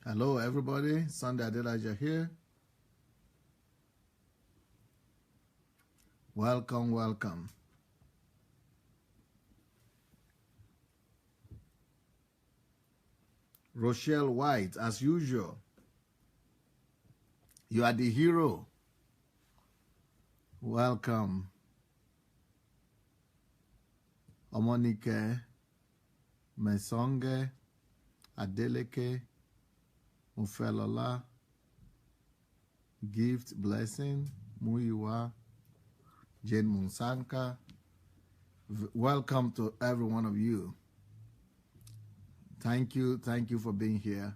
Hello, everybody. Sunday Adelaja here. Welcome, welcome. Rochelle White, as usual. You are the hero. Welcome. Omonike, Mesonge, Adeleke, Ufelola, Gift, Blessing, Muyiwa, Jane Munsanka. Welcome to every one of you. Thank you for being here.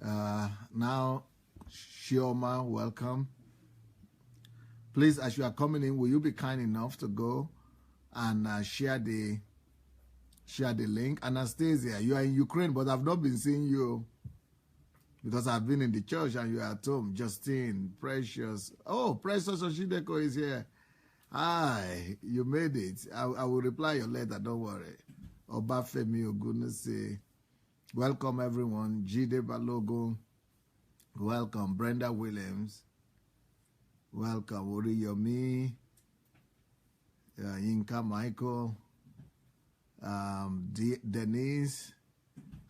Now, Shioma, welcome. Please, as you are coming in, will you be kind enough to go and share the link? Anastasia, you are in Ukraine, but I've not been seeing you because I've been in the church and you are at home. Justine, Precious. Oh, Precious Oshideko is here. Hi, you made it. I will reply your letter, don't worry. Obafemi Ogunese. Welcome, everyone. Jide Balogo. Welcome. Brenda Williams. Welcome. Oriyomi. Yinka Michael. Denise.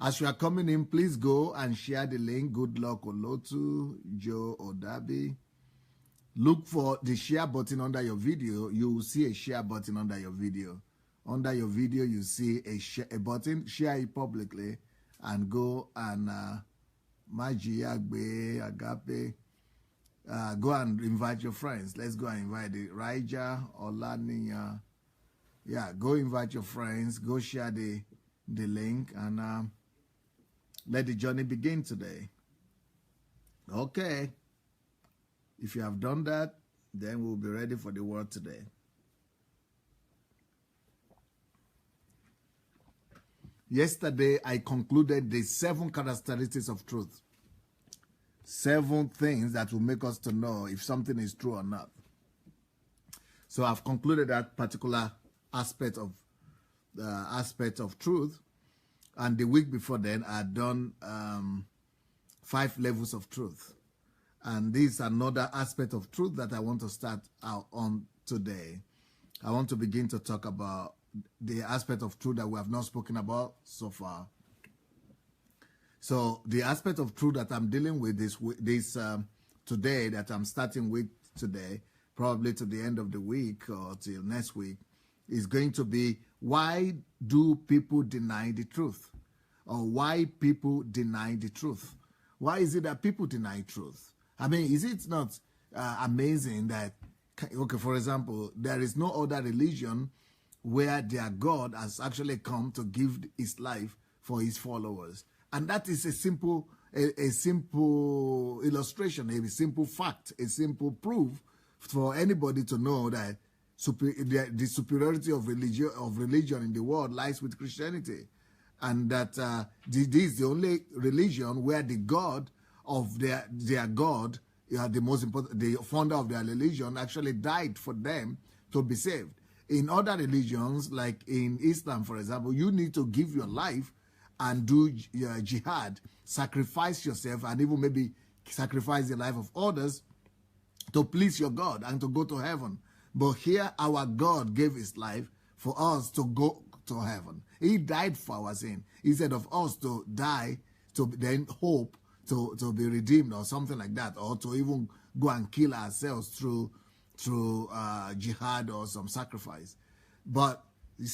As you are coming in, please go and share the link. Good luck, Olotu, Joe Odabi. Look for the share button under your video. You will see a share button under your video. Under your video, you see a button. Share it publicly and go and Majiagbe, Agape. Go and invite your friends. Let's go and invite the Raija, Olaniya. Yeah, go invite your friends. Go share the link and let the journey begin today. Okay. If you have done that, then we'll be ready for the word today. Yesterday, I concluded the 7 characteristics of truth. 7 things that will make us to know if something is true or not. So I've concluded that particular aspect of truth. And the week before then, I had done 5 levels of truth. And this is another aspect of truth that I want to start out on today. I want to begin to talk about the aspect of truth that we have not spoken about so far. So the aspect of truth that I'm dealing with this today, that I'm starting with today, probably to the end of the week or till next week, is going to be, why do people deny the truth? Or why people deny the truth? Why is it that people deny truth? I mean, is it not amazing that, okay, for example, there is no other religion where their God has actually come to give his life for his followers. And that is a simple illustration, a simple fact, a simple proof for anybody to know that the superiority of religion in the world lies with Christianity. And that this is the only religion where the God of their God, the most important, the founder of their religion, actually died for them to be saved. In other religions, like in Islam, for example, you need to give your life and do jihad, sacrifice yourself, and even maybe sacrifice the life of others to please your God and to go to heaven. But here, our God gave his life for us to go to heaven. He died for our sin. Instead of us to die, to then hope to be redeemed or something like that, or to even go and kill ourselves through jihad or some sacrifice. But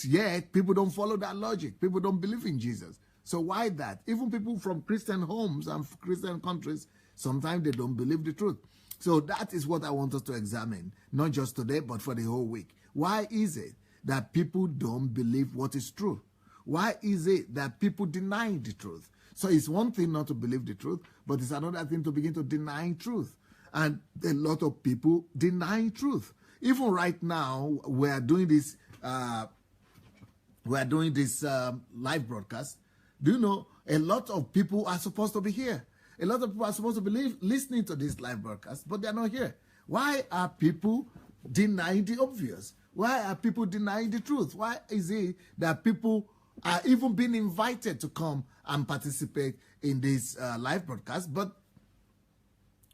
yet, people don't follow that logic. People don't believe in Jesus. So why that? Even people from Christian homes and Christian countries, sometimes they don't believe the truth. So that is what I want us to examine, not just today, but for the whole week. Why is it that people don't believe what is true? Why is it that people deny the truth? So it's one thing not to believe the truth, but it's another thing to begin to deny truth. And a lot of people deny truth. Even right now, we are doing this live broadcast. Do you know, a lot of people are supposed to be here. A lot of people are supposed to be listening to this live broadcast, but they are not here. Why are people denying the obvious? Why are people denying the truth? Why is it that people are even being invited to come and participate in this live broadcast, but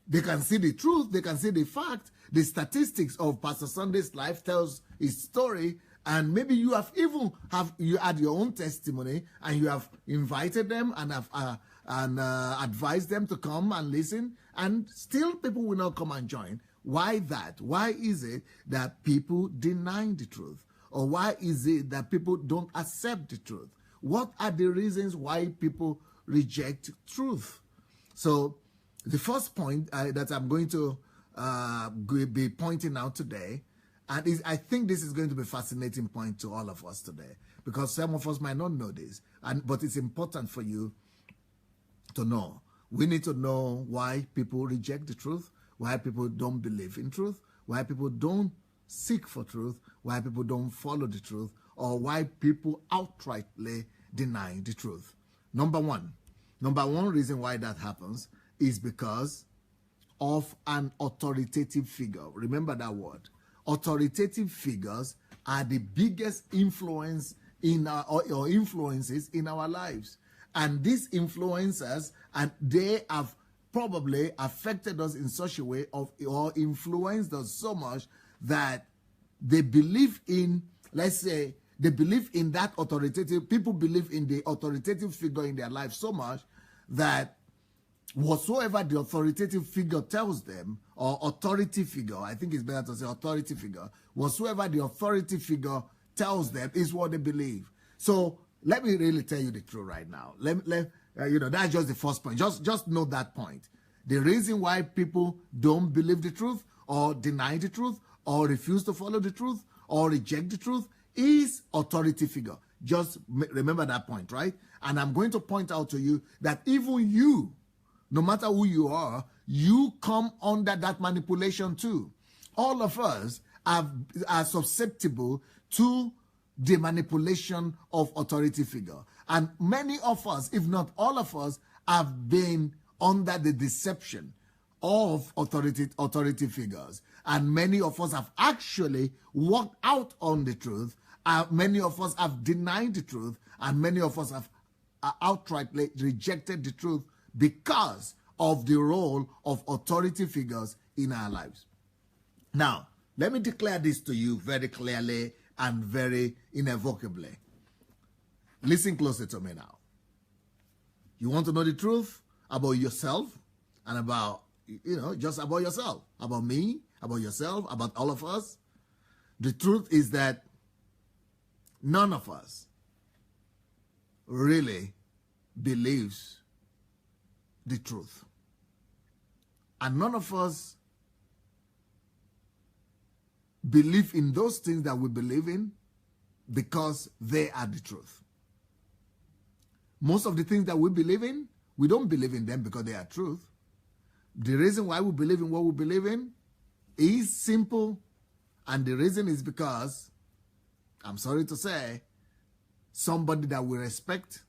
they can see the truth, they can see the fact, the statistics of Pastor Sunday's life tells his story, and maybe you have even you had your own testimony and you have invited them and have advised them to come and listen, and still people will not come and join. Why that? Why is it that people deny the truth? Or why is it that people don't accept the truth? What are the reasons why people reject truth? So the first point that I'm going to be pointing out today, and I think this is going to be a fascinating point to all of us today, because some of us might not know this, but it's important for you to know. We need to know why people reject the truth, why people don't believe in truth, why people don't seek for truth, why people don't follow the truth, or why people outrightly deny the truth. Number one reason why that happens is because of an authoritative figure. Remember that word. Authoritative figures are the biggest influence in or influences in our lives. And these influencers, and they have probably affected us in such a way or influenced us so much that they believe in, let's say, they believe in that authoritative, people believe in the authoritative figure in their life so much that whatsoever the authoritative figure tells them, or authority figure, I think it's better to say authority figure, whatsoever the authority figure tells them is what they believe. So let me really tell you the truth right now. That's just the first point. Just note that point. The reason why people don't believe the truth or deny the truth or refuse to follow the truth or reject the truth is authority figure. Just remember that point, right? And I'm going to point out to you that even you, no matter who you are, you come under that manipulation too. All of us are susceptible to the manipulation of authority figure. And many of us, if not all of us, have been under the deception of authority figures. And many of us have actually walked out on the truth. Many of us have denied the truth. And many of us have outrightly rejected the truth because of the role of authority figures in our lives. Now, let me declare this to you very clearly and very irrevocably. Listen closely to me now. You want to know the truth about yourself and about, just about yourself, about me, about yourself, about all of us? The truth is that none of us really believes the truth. And none of us believe in those things that we believe in because they are the truth. Most of the things that we believe in, we don't believe in them because they are truth. The reason why we believe in what we believe in is simple, and the reason is because, I'm sorry to say, somebody that we respect,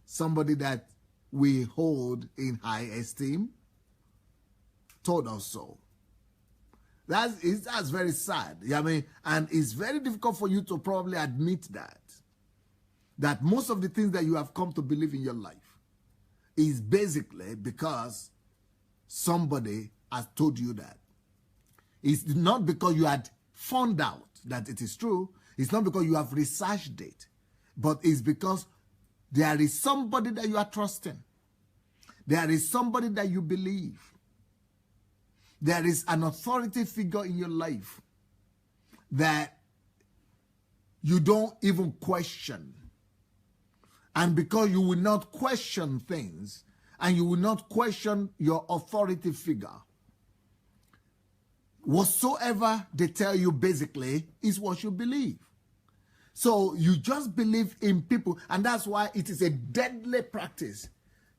somebody that we hold in high esteem, told us so. That's very sad. And it's very difficult for you to probably admit that most of the things that you have come to believe in your life is basically because somebody has told you that. It's not because you had found out that it is true. It's not because you have researched it. But it's because there is somebody that you are trusting. There is somebody that you believe. There is an authority figure in your life that you don't even question. And because you will not question things, and you will not question your authority figure, whatsoever they tell you basically is what you believe. So you just believe in people, and that's why it is a deadly practice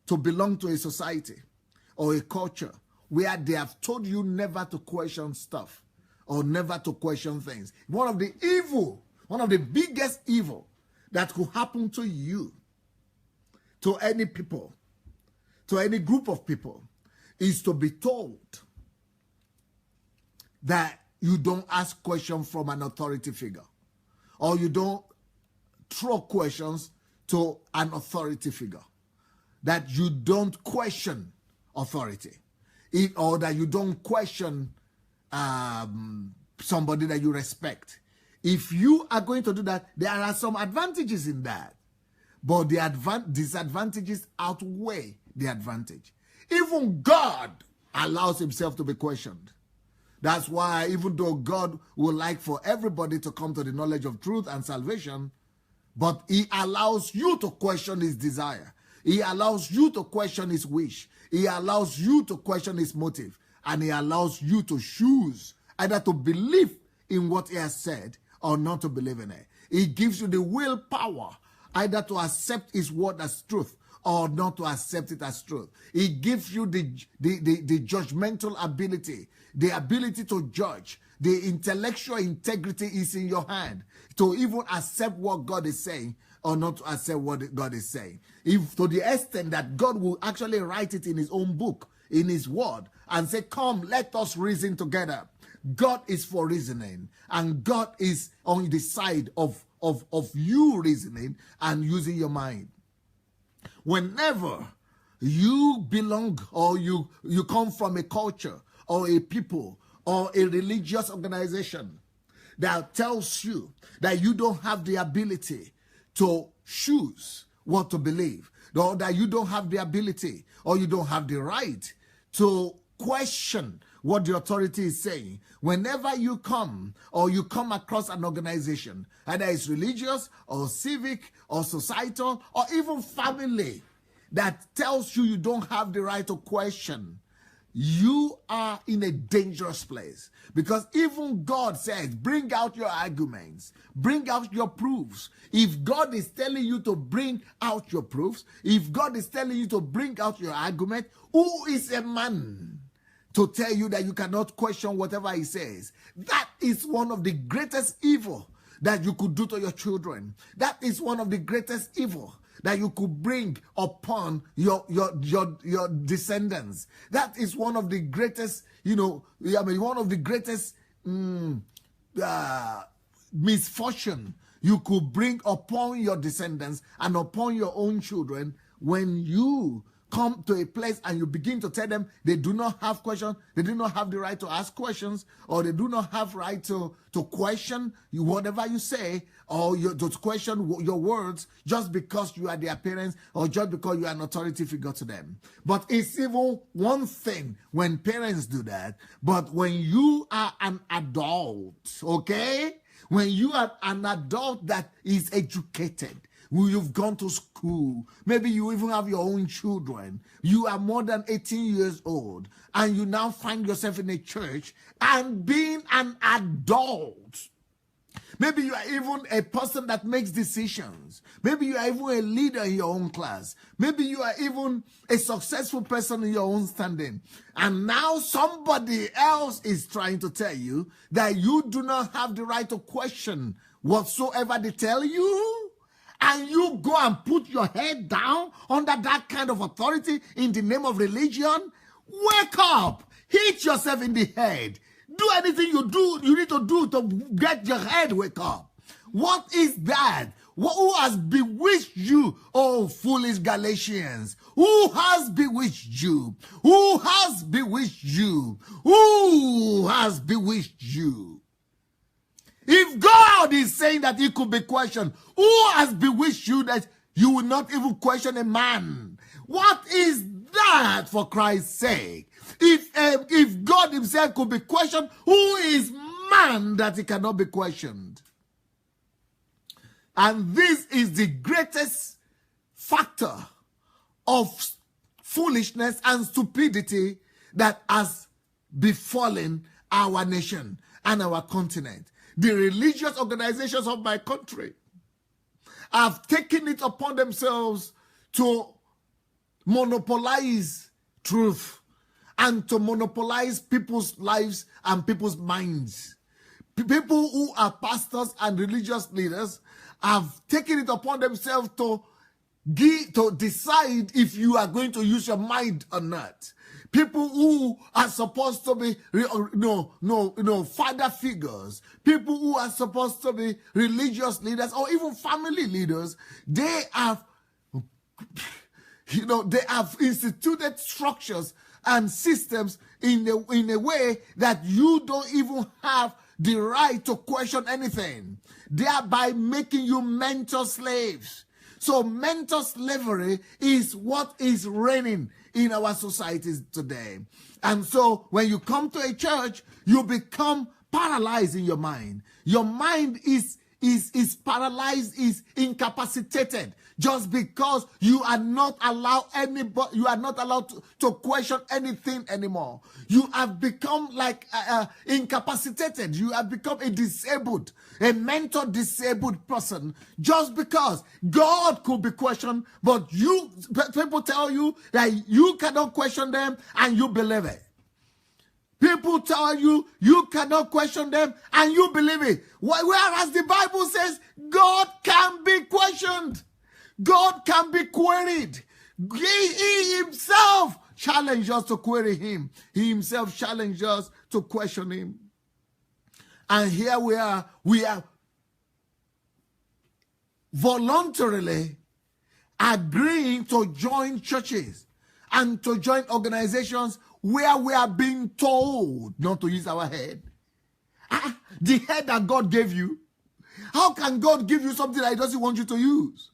to belong to a society or a culture where they have told you never to question stuff or never to question things. One of the biggest evil that could happen to you, to any people, to any group of people, is to be told that you don't ask questions from an authority figure, or you don't throw questions to an authority figure. That you don't question authority. Or that you don't question somebody that you respect. If you are going to do that, there are some advantages in that. But the disadvantages outweigh the advantage. Even God allows himself to be questioned. That's why even though God would like for everybody to come to the knowledge of truth and salvation, but he allows you to question his desire. He allows you to question his wish. He allows you to question his motive. And he allows you to choose either to believe in what he has said or not to believe in it. He gives you the willpower either to accept his word as truth or not to accept it as truth. He gives you the judgmental ability, the ability to judge. The intellectual integrity is in your hand to even accept what God is saying or not to accept what God is saying. If to the extent that God will actually write it in his own book, in his word, and say, come, let us reason together. God is for reasoning, and God is on the side of you reasoning and using your mind. Whenever you belong or you come from a culture or a people or a religious organization that tells you that you don't have the ability to choose what to believe, or that you don't have the ability or you don't have the right to question what the authority is saying. Whenever you come or you come across an organization, either it's religious or civic or societal or even family, that tells you you don't have the right to question, you are in a dangerous place. Because even God says, bring out your arguments, bring out your proofs. If God is telling you to bring out your proofs, if God is telling you to bring out your argument, who is a man to tell you that you cannot question whatever he says? That is one of the greatest evil that you could do to your children. That is one of the greatest evil that you could bring upon your descendants. That is one of the greatest, one of the greatest misfortune you could bring upon your descendants and upon your own children when you come to a place and you begin to tell them they do not have questions, they do not have the right to ask questions, or they do not have right to question you, whatever you say, or to question your words just because you are their parents or just because you are an authority figure to them. But it's even one thing when parents do that, but when you are an adult, okay? When you are an adult that is educated, you've gone to school, maybe you even have your own children, you are more than 18 years old, and you now find yourself in a church and being an adult. Maybe you are even a person that makes decisions. Maybe you are even a leader in your own class. Maybe you are even a successful person in your own standing. And now somebody else is trying to tell you that you do not have the right to question whatsoever they tell you. And you go and put your head down under that kind of authority in the name of religion? Wake up! Hit yourself in the head. Do anything you need to do to get your head wake up. What is that? Who has bewitched you, oh foolish Galatians? Who has bewitched you? Who has bewitched you? Who has bewitched you? If God is saying that he could be questioned, who has bewitched you that you will not even question a man? What is that, for Christ's sake? If God himself could be questioned, who is man that he cannot be questioned? And this is the greatest factor of foolishness and stupidity that has befallen our nation and our continent. The religious organizations of my country have taken it upon themselves to monopolize truth and to monopolize people's lives and people's minds. People who are pastors and religious leaders have taken it upon themselves to decide if you are going to use your mind or not. people who are supposed to be father figures, people who are supposed to be religious leaders or even family leaders, they have they have instituted structures and systems in a way that you don't even have the right to question anything, thereby making you mental slaves. So mental slavery is what is reigning in our societies today. And so when you come to a church, you become paralyzed in your mind. Your mind is paralyzed, is incapacitated, just because you are not allowed to question anything anymore. You have become like incapacitated. You have become a mental disabled person, just because God could be questioned, but people tell you that you cannot question them and you believe it. People tell you you cannot question them and you believe it. Whereas the Bible says God can be questioned. God can be queried. He himself challenged us to query him. He himself challenged us to question him. And here we are voluntarily agreeing to join churches and to join organizations where we are being told not to use our head. The head that God gave you. How can God give you something that he doesn't want you to use?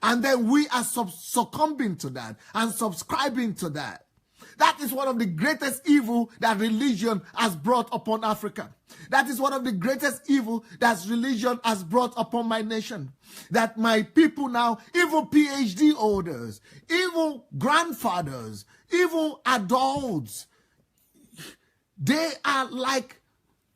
And then we are succumbing to that and subscribing to that. That is one of the greatest evil that religion has brought upon Africa. That is one of the greatest evil that religion has brought upon my nation. That my people now, even PhD holders, even grandfathers, even adults, they are like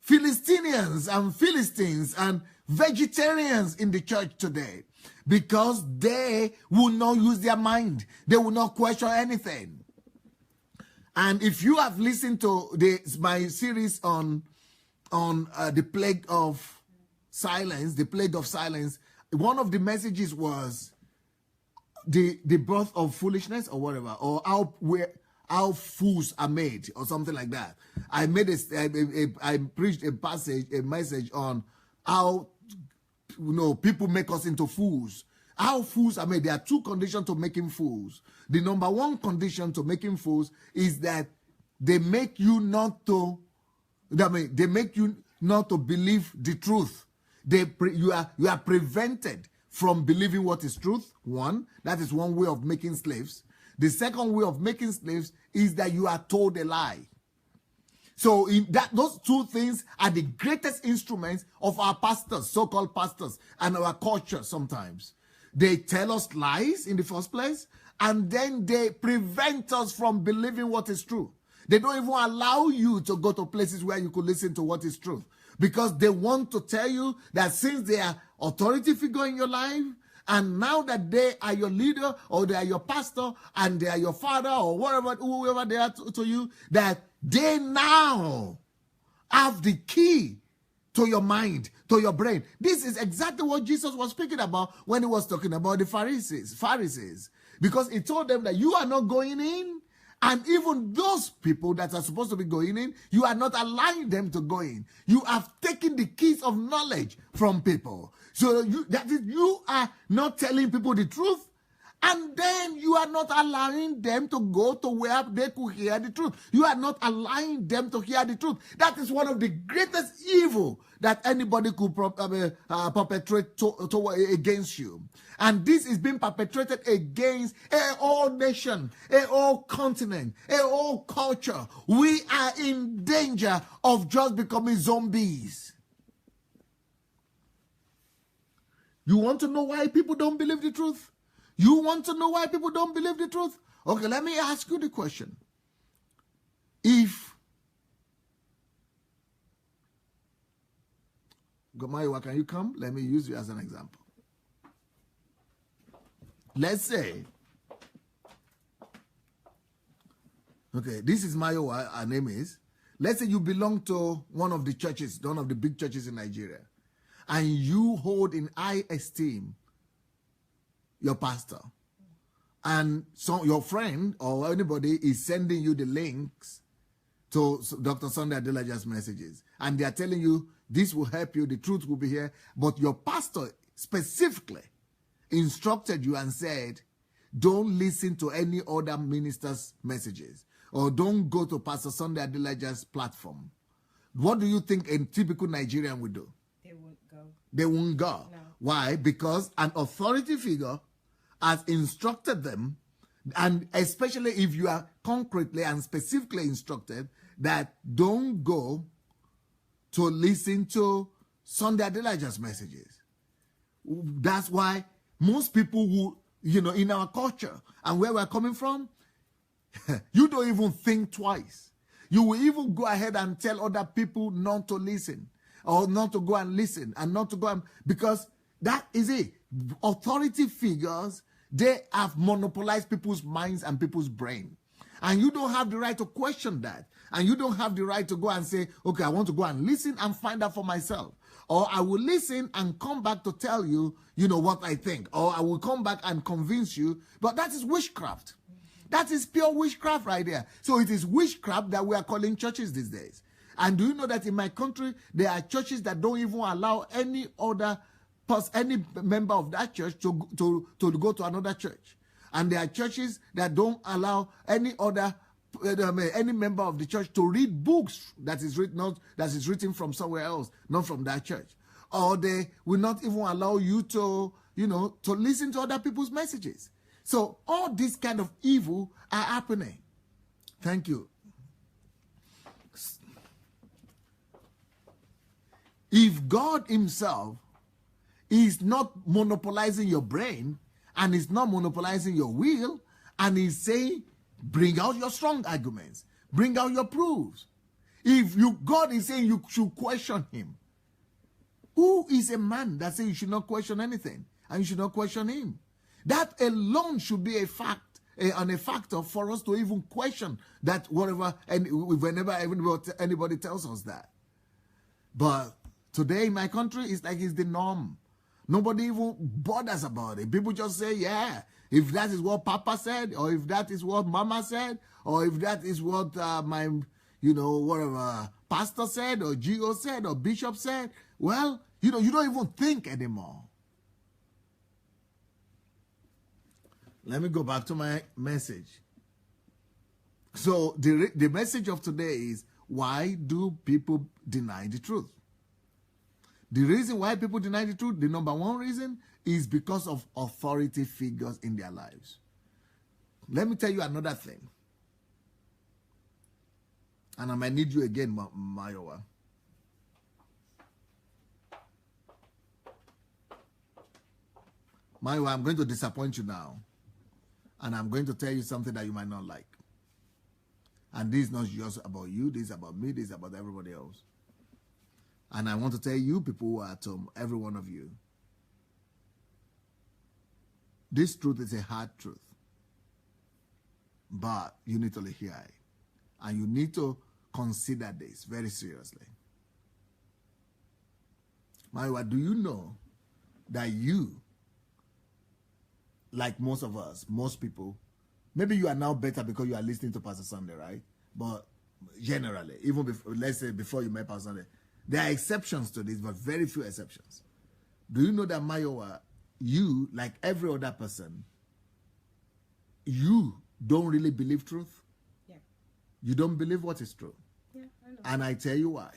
Philistines and vegetarians in the church today, because they will not use their mind. They will not question anything. And if you have listened to my series on the plague of silence, one of the messages was the birth of foolishness or whatever, or how fools are made or something like that. I preached a message on how people make us into fools. How fools are made. There are two conditions to making fools. The number one condition to making fools is that they make you not to believe the truth. You are prevented from believing what is truth. One, that is one way of making slaves. The second way of making slaves is that you are told a lie. So those two things are the greatest instruments of our pastors, so-called pastors, and our culture sometimes. They tell us lies in the first place, and then they prevent us from believing what is true. They don't even allow you to go to places where you could listen to what is truth, because they want to tell you that since they are authority figure in your life, and now that they are your leader or they are your pastor and they are your father or whoever they are to you, that they now have the key to your mind, to your brain. This is exactly what Jesus was speaking about when he was talking about the Pharisees. Because he told them that you are not going in, and even those people that are supposed to be going in, you are not allowing them to go in. You have taken the keys of knowledge from people. So you are not telling people the truth, and then you are not allowing them to go to where they could hear the truth. You are not allowing them to hear the truth. That is one of the greatest evil that anybody could perpetrate against you. And this is being perpetrated against a whole nation, a whole continent, a whole culture. We are in danger of just becoming zombies. You want to know why people don't believe the truth? You want to know why people don't believe the truth? Okay, let me ask you the question. If Gomayiwa, can you come? Let me use you as an example. Let's say, okay, this is Mayowa, her name is. Let's say you belong to one of the churches, one of the big churches in Nigeria, and you hold in high esteem your pastor, and so your friend or anybody is sending you the links to Dr. Sunday Adelaja's messages, and they are telling you this will help you, the truth will be here, but your pastor specifically instructed you and said, don't listen to any other minister's messages, or don't go to Pastor Sunday Adelaja's platform. What do you think a typical Nigerian would do? They won't go. They won't go. No. Why? Because an authority figure has instructed them, and especially if you are concretely and specifically instructed that don't go to listen to Sunday Adelaja's messages. That's why most people who, in our culture and where we're coming from, you don't even think twice. You will even go ahead and tell other people not to listen, or not to go and listen, and not to go and, because that is it. Authority figures, they have monopolized people's minds and people's brain. And you don't have the right to question that. And you don't have the right to go and say, okay, I want to go and listen and find out for myself. Or I will listen and come back to tell you, what I think. Or I will come back and convince you. But that is witchcraft. That is pure witchcraft right there. So it is witchcraft that we are calling churches these days. And do you know that in my country, there are churches that don't even allow any member of that church to go to another church. And there are churches that don't allow any member of the church to read books that is written from somewhere else, not from that church. Or they will not even allow you to listen to other people's messages. So all this kind of evil are happening. Thank you. If God himself is not monopolizing your brain, and is not monopolizing your will, and is saying, bring out your strong arguments, bring out your proofs. If God is saying you should question him, who is a man that says you should not question anything, and you should not question him? That alone should be a factor for us to even question that whenever anybody tells us that. But today in my country, it's like it's the norm. Nobody even bothers about it. People just say, yeah, if that is what Papa said, or if that is what Mama said, or if that is what my, whatever, pastor said, or GO said, or bishop said, well, you don't even think anymore. Let me go back to my message. So the message of today is, why do people deny the truth? The reason why people deny the truth, the number one reason, is because of authority figures in their lives. Let me tell you another thing. And I might need you again, Mayowa. Mayowa, I'm going to disappoint you now. And I'm going to tell you something that you might not like. And this is not just about you, this is about me, this is about everybody else. And I want to tell you, people who are at home, every one of you, this truth is a hard truth. But you need to hear it. And you need to consider this very seriously. Maiwa, do you know that you, like most of us, most people, maybe you are now better because you are listening to Pastor Sunday, right? But generally, even before, let's say before you met Pastor Sunday, there are exceptions to this, but very few exceptions. Do you know that, Mayowa, you, like every other person, you don't really believe truth? Yeah. You don't believe what is true. Yeah, I know. And I tell you why.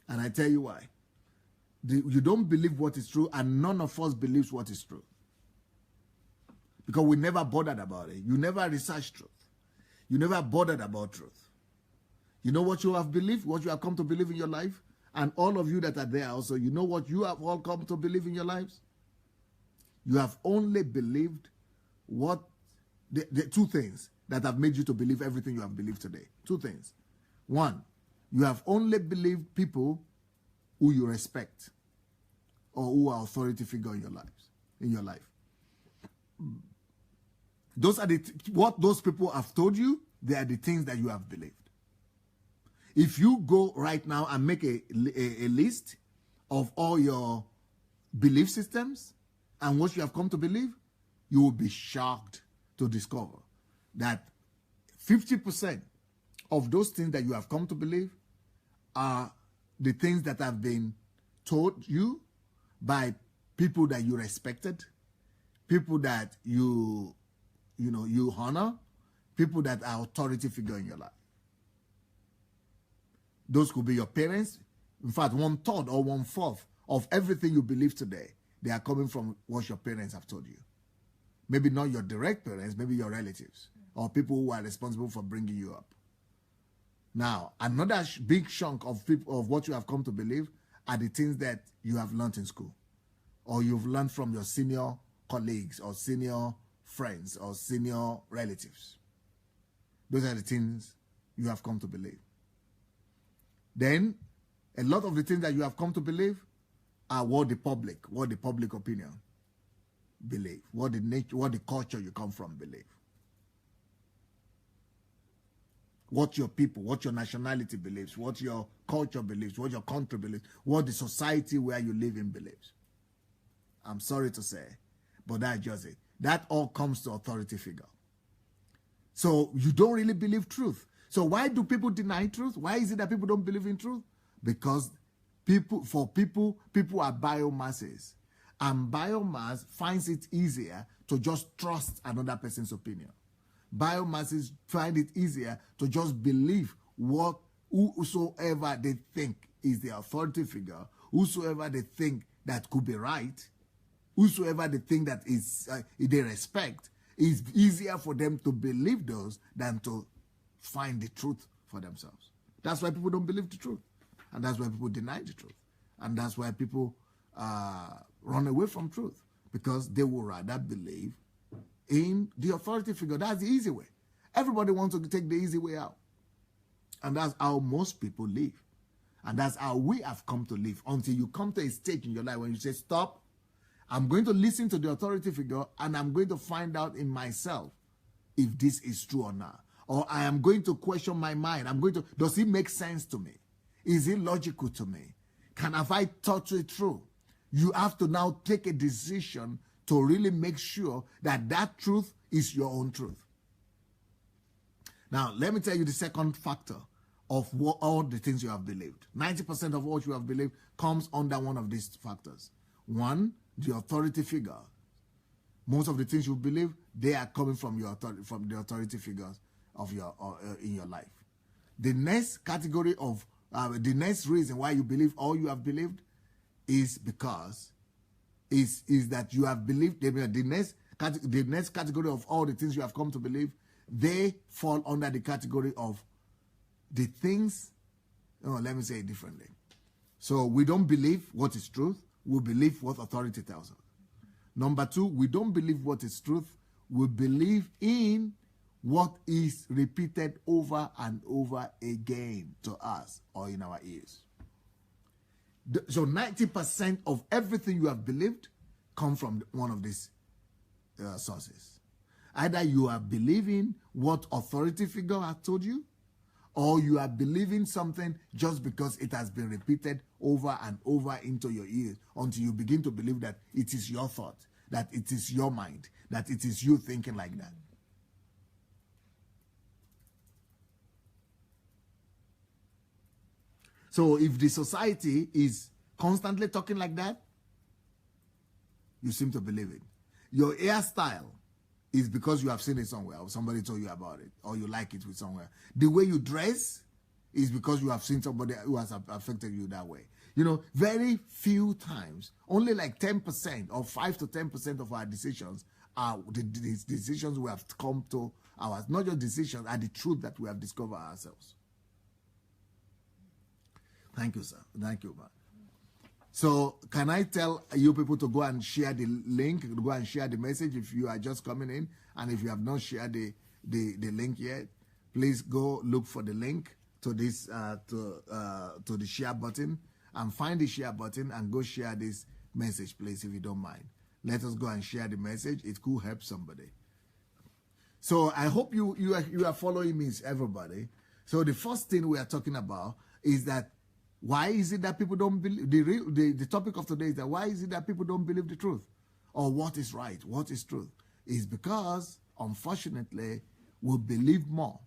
And I tell you why. You don't believe what is true, and none of us believes what is true. Because we never bothered about it. You never researched truth. You never bothered about truth. You know what you have believed, what you have come to believe in your life? And all of you that are there also, you know what you have all come to believe in your lives? You have only believed what, the two things that have made you to believe everything you have believed today. Two things. One, you have only believed people who you respect or who are authority figure in your life. Those are what those people have told you, they are the things that you have believed. If you go right now and make a list of all your belief systems and what you have come to believe, you will be shocked to discover that 50% of those things that you have come to believe are the things that have been told you by people that you respected, people that you honor, people that are authority figure in your life. Those could be your parents. In fact, 1/3 or 1/4 of everything you believe today, they are coming from what your parents have told you. Maybe not your direct parents, maybe your relatives or people who are responsible for bringing you up. Now, another big chunk of people of what you have come to believe are the things that you have learned in school, or you've learned from your senior colleagues or senior friends or senior relatives. Those are the things you have come to believe. Then, a lot of the things that you have come to believe are what the public opinion believe, what the culture you come from believe, what your people, what your nationality believes, what your culture believes, what your country believes, what the society where you live in believes. I'm sorry to say, but that's just it. That all comes to authority figure. So you don't really believe truth. So why do people deny truth? Why is it that people don't believe in truth? Because people are biomasses. And biomass finds it easier to just trust another person's opinion. Biomasses find it easier to just believe whosoever they think is the authority figure, whosoever they think that could be right, whosoever they think that is they respect. It's easier for them to believe those than to find the truth for themselves. That's why people don't believe the truth. And that's why people deny the truth. And that's why people run away from truth, because they would rather believe in the authority figure. That's the easy way. Everybody wants to take the easy way out. And that's how most people live. And that's how we have come to live, until you come to a stage in your life when you say, stop, I'm going to listen to the authority figure and I'm going to find out in myself if this is true or not. Or I am going to question my mind. Does it make sense to me? Is it logical to me? Have I thought it through? You have to now take a decision to really make sure that that truth is your own truth. Now, let me tell you the second factor of all the things you have believed. 90% of what you have believed comes under one of these factors. One, the authority figure. Most of the things you believe, they are coming from the authority figures of in your life. The next category of the next reason why you believe all you have believed is because is that you have believed. The next category of all the things you have come to believe, they fall under the category of the things. Oh, let me say it differently. So we don't believe what is truth. We believe what authority tells us. Number two, we don't believe what is truth. We believe in what is repeated over and over again to us or in our ears. So 90% of everything you have believed come from one of these sources. Either you are believing what authority figure has told you, or you are believing something just because it has been repeated over and over into your ears until you begin to believe that it is your thought, that it is your mind, that it is you thinking like that. So if the society is constantly talking like that, you seem to believe it. Your hairstyle is because you have seen it somewhere, or somebody told you about it, or you like it with somewhere. The way you dress is because you have seen somebody who has affected you that way. You know, very few times, only like 10% or 5 to 10% of our decisions are the decisions we have come to ours. Not just decisions, are the truth that we have discovered ourselves. Thank you, sir. Thank you, man. So can I tell you people to go and share the link, go and share the message if you are just coming in, and if you have not shared the link yet, please go look for the link to this to the share button, and find the share button and go share this message, please, if you don't mind. Let us go and share the message. It could help somebody. So I hope you are following me, everybody. So the first thing we are talking about is that why is it that people don't believe, the topic of today is that why is it that people don't believe the truth? Or what is right, what is truth? is because, unfortunately, we believe more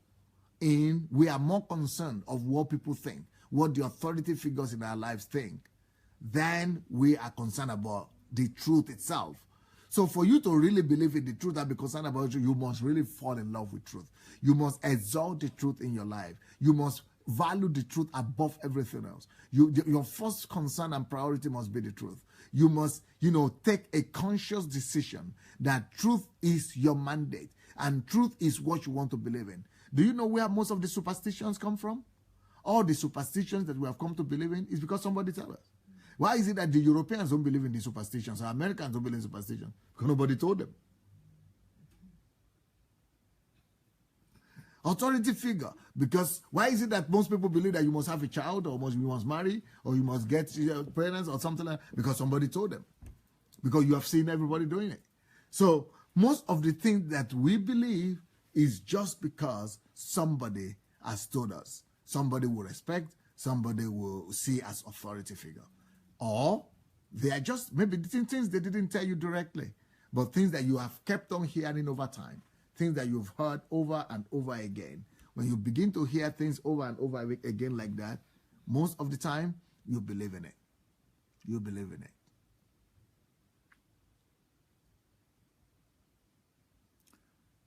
we are more concerned of what people think, what the authority figures in our lives think, than we are concerned about the truth itself. So for you to really believe in the truth and be concerned about it, you must really fall in love with truth. You must exalt the truth in your life. You must value the truth above everything else. Your first concern and priority must be the truth. You must, take a conscious decision that truth is your mandate and truth is what you want to believe in. Do you know where most of the superstitions come from? All the superstitions that we have come to believe in is because somebody tells us. Why is it that the Europeans don't believe in the superstitions or Americans don't believe in superstitions? Because nobody told them. Authority figure. Because why is it that most people believe that you must have a child or you must marry or you must get parents or something like that? Because somebody told them. Because you have seen everybody doing it. So most of the things that we believe is just because somebody has told us. Somebody will respect, somebody will see as authority figure. Or they are just maybe things they didn't tell you directly, but things that you have kept on hearing over time, things that you've heard over and over again. When you begin to hear things over and over again like that, most of the time, you believe in it. You believe in it.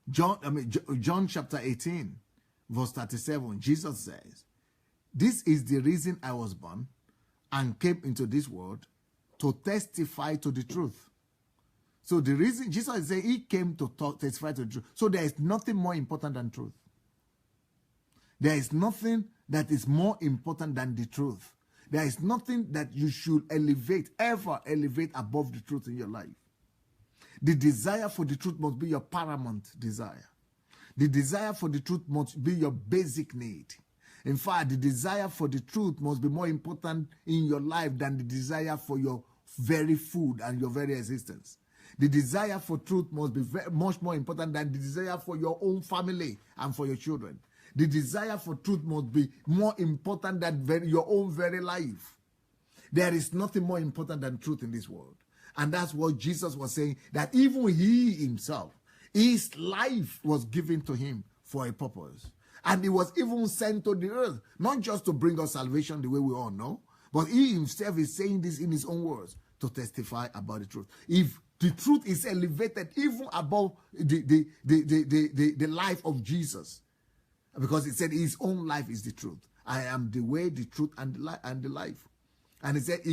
John chapter 18, verse 37, Jesus says, "This is the reason I was born and came into this world, to testify to the truth." So the reason Jesus is saying he came to testify to the truth. So there is nothing more important than truth. There is nothing that is more important than the truth. There is nothing that you should ever elevate above the truth in your life. The desire for the truth must be your paramount desire. The desire for the truth must be your basic need. In fact, the desire for the truth must be more important in your life than the desire for your very food and your very existence. The desire for truth must be much more important than the desire for your own family and for your children. The desire for truth must be more important than your own very life. There is nothing more important than truth in this world. And that's what Jesus was saying, that even he himself, his life was given to him for a purpose. And he was even sent to the earth, not just to bring us salvation the way we all know, but he himself is saying this in his own words to testify about the truth. If the truth is elevated even above the life of Jesus, because he said his own life is the truth. I am the way, the truth, and the life. And he said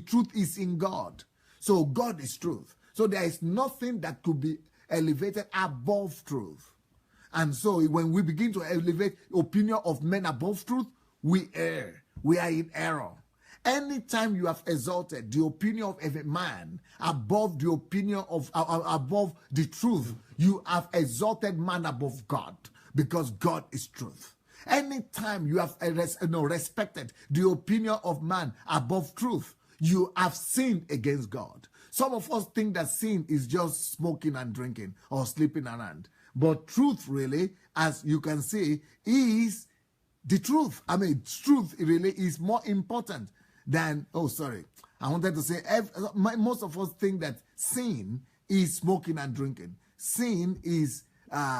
truth is in God. So God is truth. So there is nothing that could be elevated above truth. And so when we begin to elevate opinion of men above truth, we err. We are in error. Anytime you have exalted the opinion of a man above the opinion of above the truth, you have exalted man above God, because God is truth. Anytime you have respected the opinion of man above truth, you have sinned against God. Some of us think that sin is just smoking and drinking or sleeping around. But truth really, as you can see, is the truth. I mean, truth really is more important than, I wanted to say, most of us think that sin is smoking and drinking. Sin is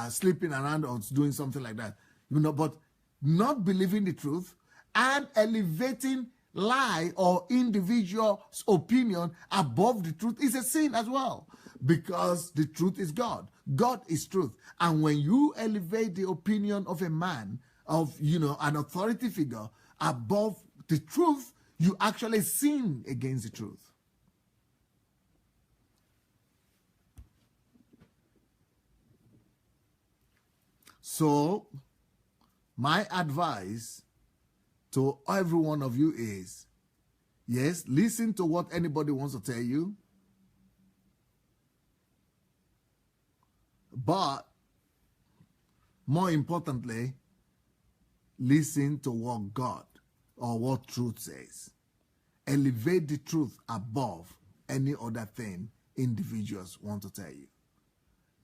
sleeping around or doing something like that. But not believing the truth and elevating lie or individual's opinion above the truth is a sin as well, because the truth is God. God is truth. And when you elevate the opinion of a man, of an authority figure above the truth, you actually sin against the truth. So my advice to every one of you is, yes, listen to what anybody wants to tell you, but more importantly, listen to what God or what truth says. Elevate the truth above any other thing individuals want to tell you.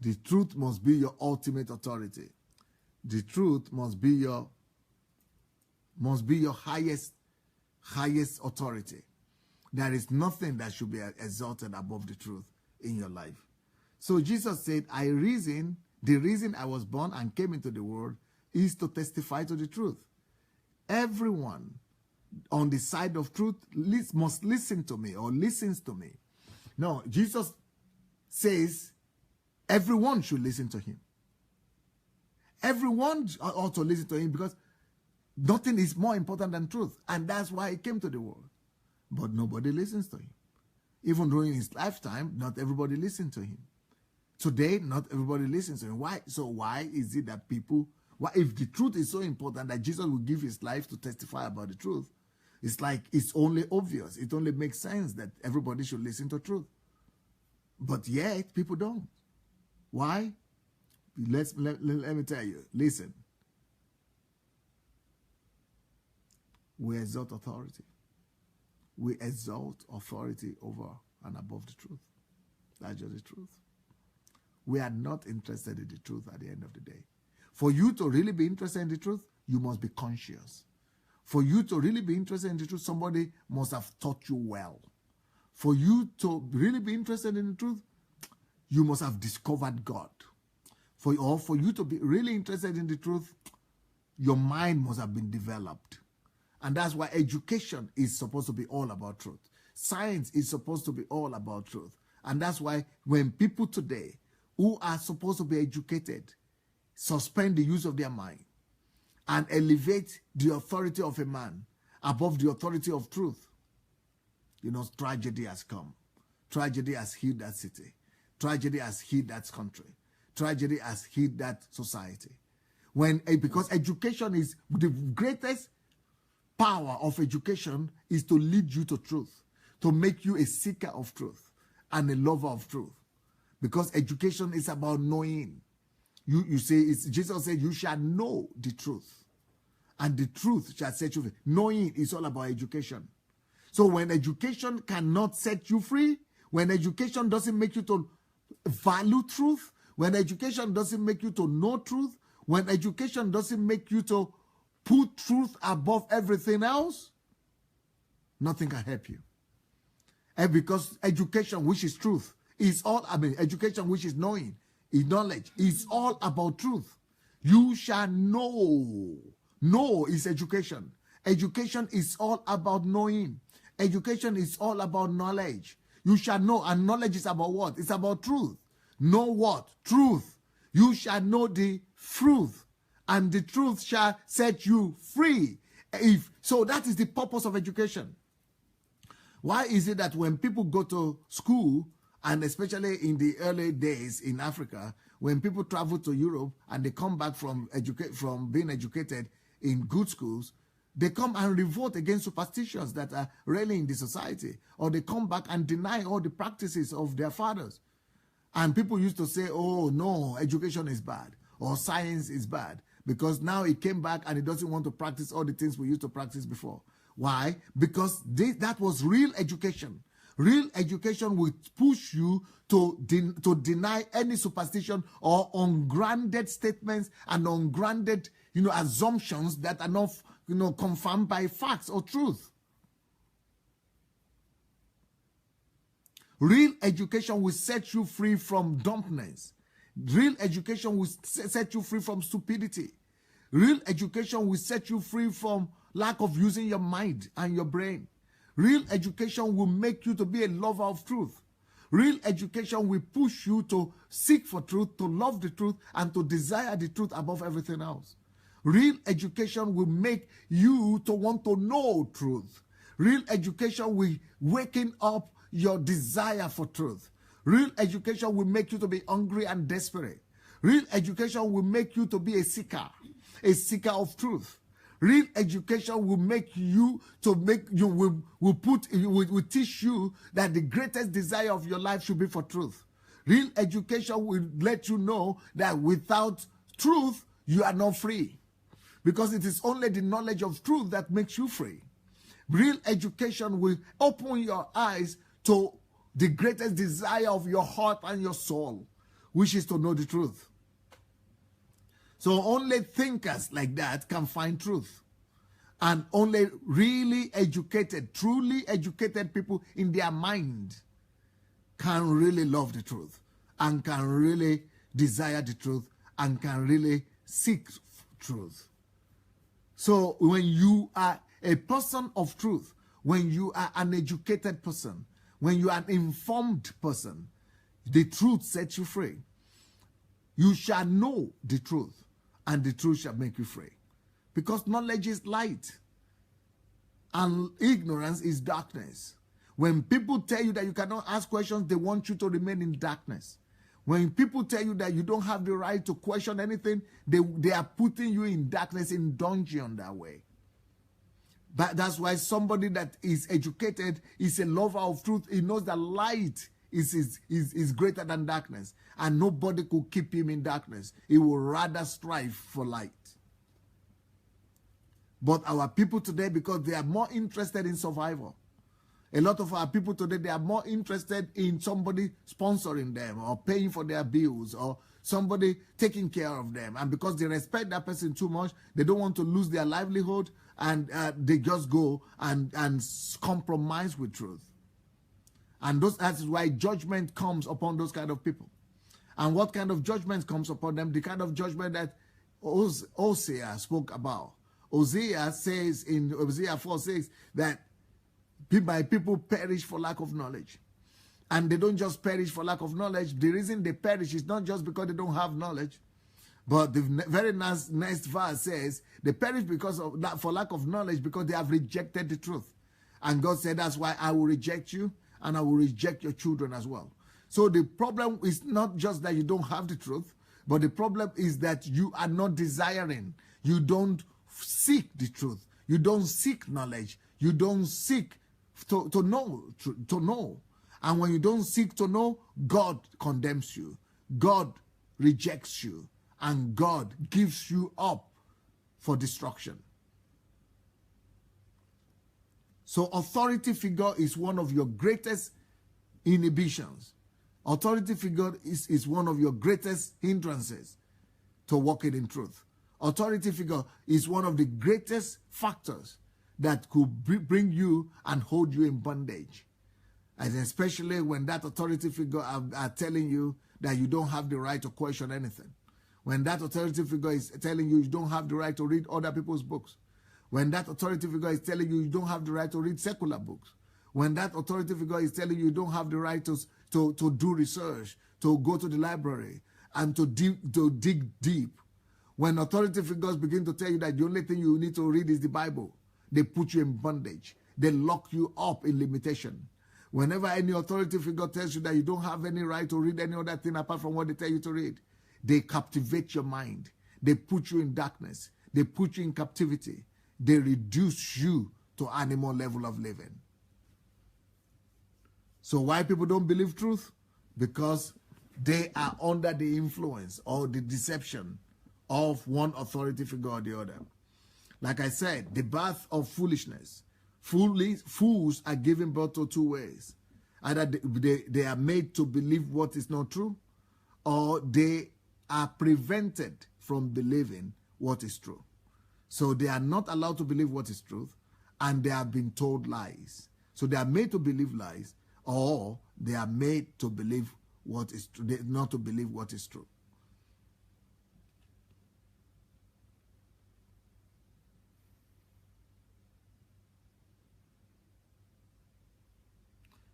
The truth must be your ultimate authority. The truth must be your highest authority. There is nothing that should be exalted above the truth in your life. So Jesus said, the reason I was born and came into the world is to testify to the truth. Everyone on the side of truth must listen to me or listens to me. No, Jesus says everyone should listen to him. Everyone ought to listen to him because nothing is more important than truth. And that's why he came to the world. But nobody listens to him. Even during his lifetime, not everybody listened to him. Today, not everybody listens to him. Why? So why is it that people, if the truth is so important that Jesus will give his life to testify about the truth, it's like it's only obvious. It only makes sense that everybody should listen to truth. But yet, people don't. Why? Let me tell you. Listen. We exalt authority. We exalt authority over and above the truth. That's just the truth. We are not interested in the truth at the end of the day. For you to really be interested in the truth, you must be conscious. For you to really be interested in the truth, somebody must have taught you well. For you to really be interested in the truth, you must have discovered God. For you to be really interested in the truth, your mind must have been developed. And that's why education is supposed to be all about truth. Science is supposed to be all about truth. And that's why when people today who are supposed to be educated suspend the use of their mind and elevate the authority of a man above the authority of truth, tragedy has come. Tragedy has hit that city. Tragedy has hit that country. Tragedy has hit that society. Because education is the greatest power of education is to lead you to truth, to make you a seeker of truth and a lover of truth. Because education is about knowing. You say, Jesus said, you shall know the truth, and the truth shall set you free. Knowing is all about education. So when education cannot set you free, when education doesn't make you to value truth, when education doesn't make you to know truth, when education doesn't make you to put truth above everything else, nothing can help you. And because education, which is truth, education, which is knowing, is knowledge, is all about truth. You shall know. Know is education. Education is all about knowing. Education is all about knowledge. You shall know, and knowledge is about what? It's about truth. Know what? Truth. You shall know the truth, and the truth shall set you free. So that is the purpose of education. Why is it that when people go to school, and especially in the early days in Africa, when people travel to Europe and they come back from being educated in good schools, they come and revolt against superstitions that are really in the society, or they come back and deny all the practices of their fathers. And people used to say, oh no, education is bad, or science is bad, because now it came back and it doesn't want to practice all the things we used to practice before. Why? Because that was real education. Real education will push you to deny any superstition or ungrounded statements and ungrounded, assumptions that are not, confirmed by facts or truth. Real education will set you free from dumbness. Real education will set you free from stupidity. Real education will set you free from lack of using your mind and your brain. Real education will make you to be a lover of truth. Real education will push you to seek for truth, to love the truth, and to desire the truth above everything else. Real education will make you to want to know truth. Real education will waken up your desire for truth. Real education will make you to be hungry and desperate. Real education will make you to be a seeker of truth. Real education will make you will teach you that the greatest desire of your life should be for truth. Real education will let you know that without truth, you are not free. Because it is only the knowledge of truth that makes you free. Real education will open your eyes to the greatest desire of your heart and your soul, which is to know the truth. So only thinkers like that can find truth. And only really educated, truly educated people in their mind can really love the truth and can really desire the truth and can really seek truth. So when you are a person of truth, when you are an educated person, when you are an informed person, the truth sets you free. You shall know the truth, and the truth shall make you free. Because knowledge is light, and ignorance is darkness. When people tell you that you cannot ask questions, they want you to remain in darkness. When people tell you that you don't have the right to question anything, they are putting you in darkness, in dungeon that way. But that's why somebody that is educated is a lover of truth. He knows that light is greater than darkness, and nobody could keep him in darkness. He will rather strive for light. But our people today, because they are more interested in survival, a lot of our people today, they are more interested in somebody sponsoring them or paying for their bills or somebody taking care of them. And because they respect that person too much, they don't want to lose their livelihood, and they just go and compromise with truth. And that is why judgment comes upon those kind of people. And what kind of judgment comes upon them? The kind of judgment that Hosea spoke about. Hosea says in Hosea 4:6 that my people perish for lack of knowledge. And they don't just perish for lack of knowledge. The reason they perish is not just because they don't have knowledge. But the very next verse says they perish because of that, for lack of knowledge, because they have rejected the truth. And God said, that's why I will reject you, and I will reject your children as well. So the problem is not just that you don't have the truth, but the problem is that you are not desiring. You don't seek the truth. You don't seek knowledge. You don't seek to know. And when you don't seek to know, God condemns you. God rejects you. And God gives you up for destruction. So authority figure is one of your greatest inhibitions. Authority figure is one of your greatest hindrances to walking in truth. Authority figure is one of the greatest factors that could bring you and hold you in bondage. And especially when that authority figure are telling you that you don't have the right to question anything. When that authority figure is telling you you don't have the right to read other people's books. When that authority figure is telling you you don't have the right to read secular books. When that authority figure is telling you you don't have the right to do research, to go to the library, and to dig deep. When authority figures begin to tell you that the only thing you need to read is the Bible, they put you in bondage. They lock you up in limitation. Whenever any authority figure tells you that you don't have any right to read any other thing apart from what they tell you to read, they captivate your mind. They put you in darkness. They put you in captivity. They reduce you to animal level of living. So why people don't believe truth? Because they are under the influence or the deception of one authority figure or the other. Like I said, the birth of foolishness. Fools are given birth to two ways. Either they are made to believe what is not true, or they are prevented from believing what is true. So they are not allowed to believe what is truth, and they have been told lies. So they are made to believe lies, or they are made to believe what is true, not to believe what is true.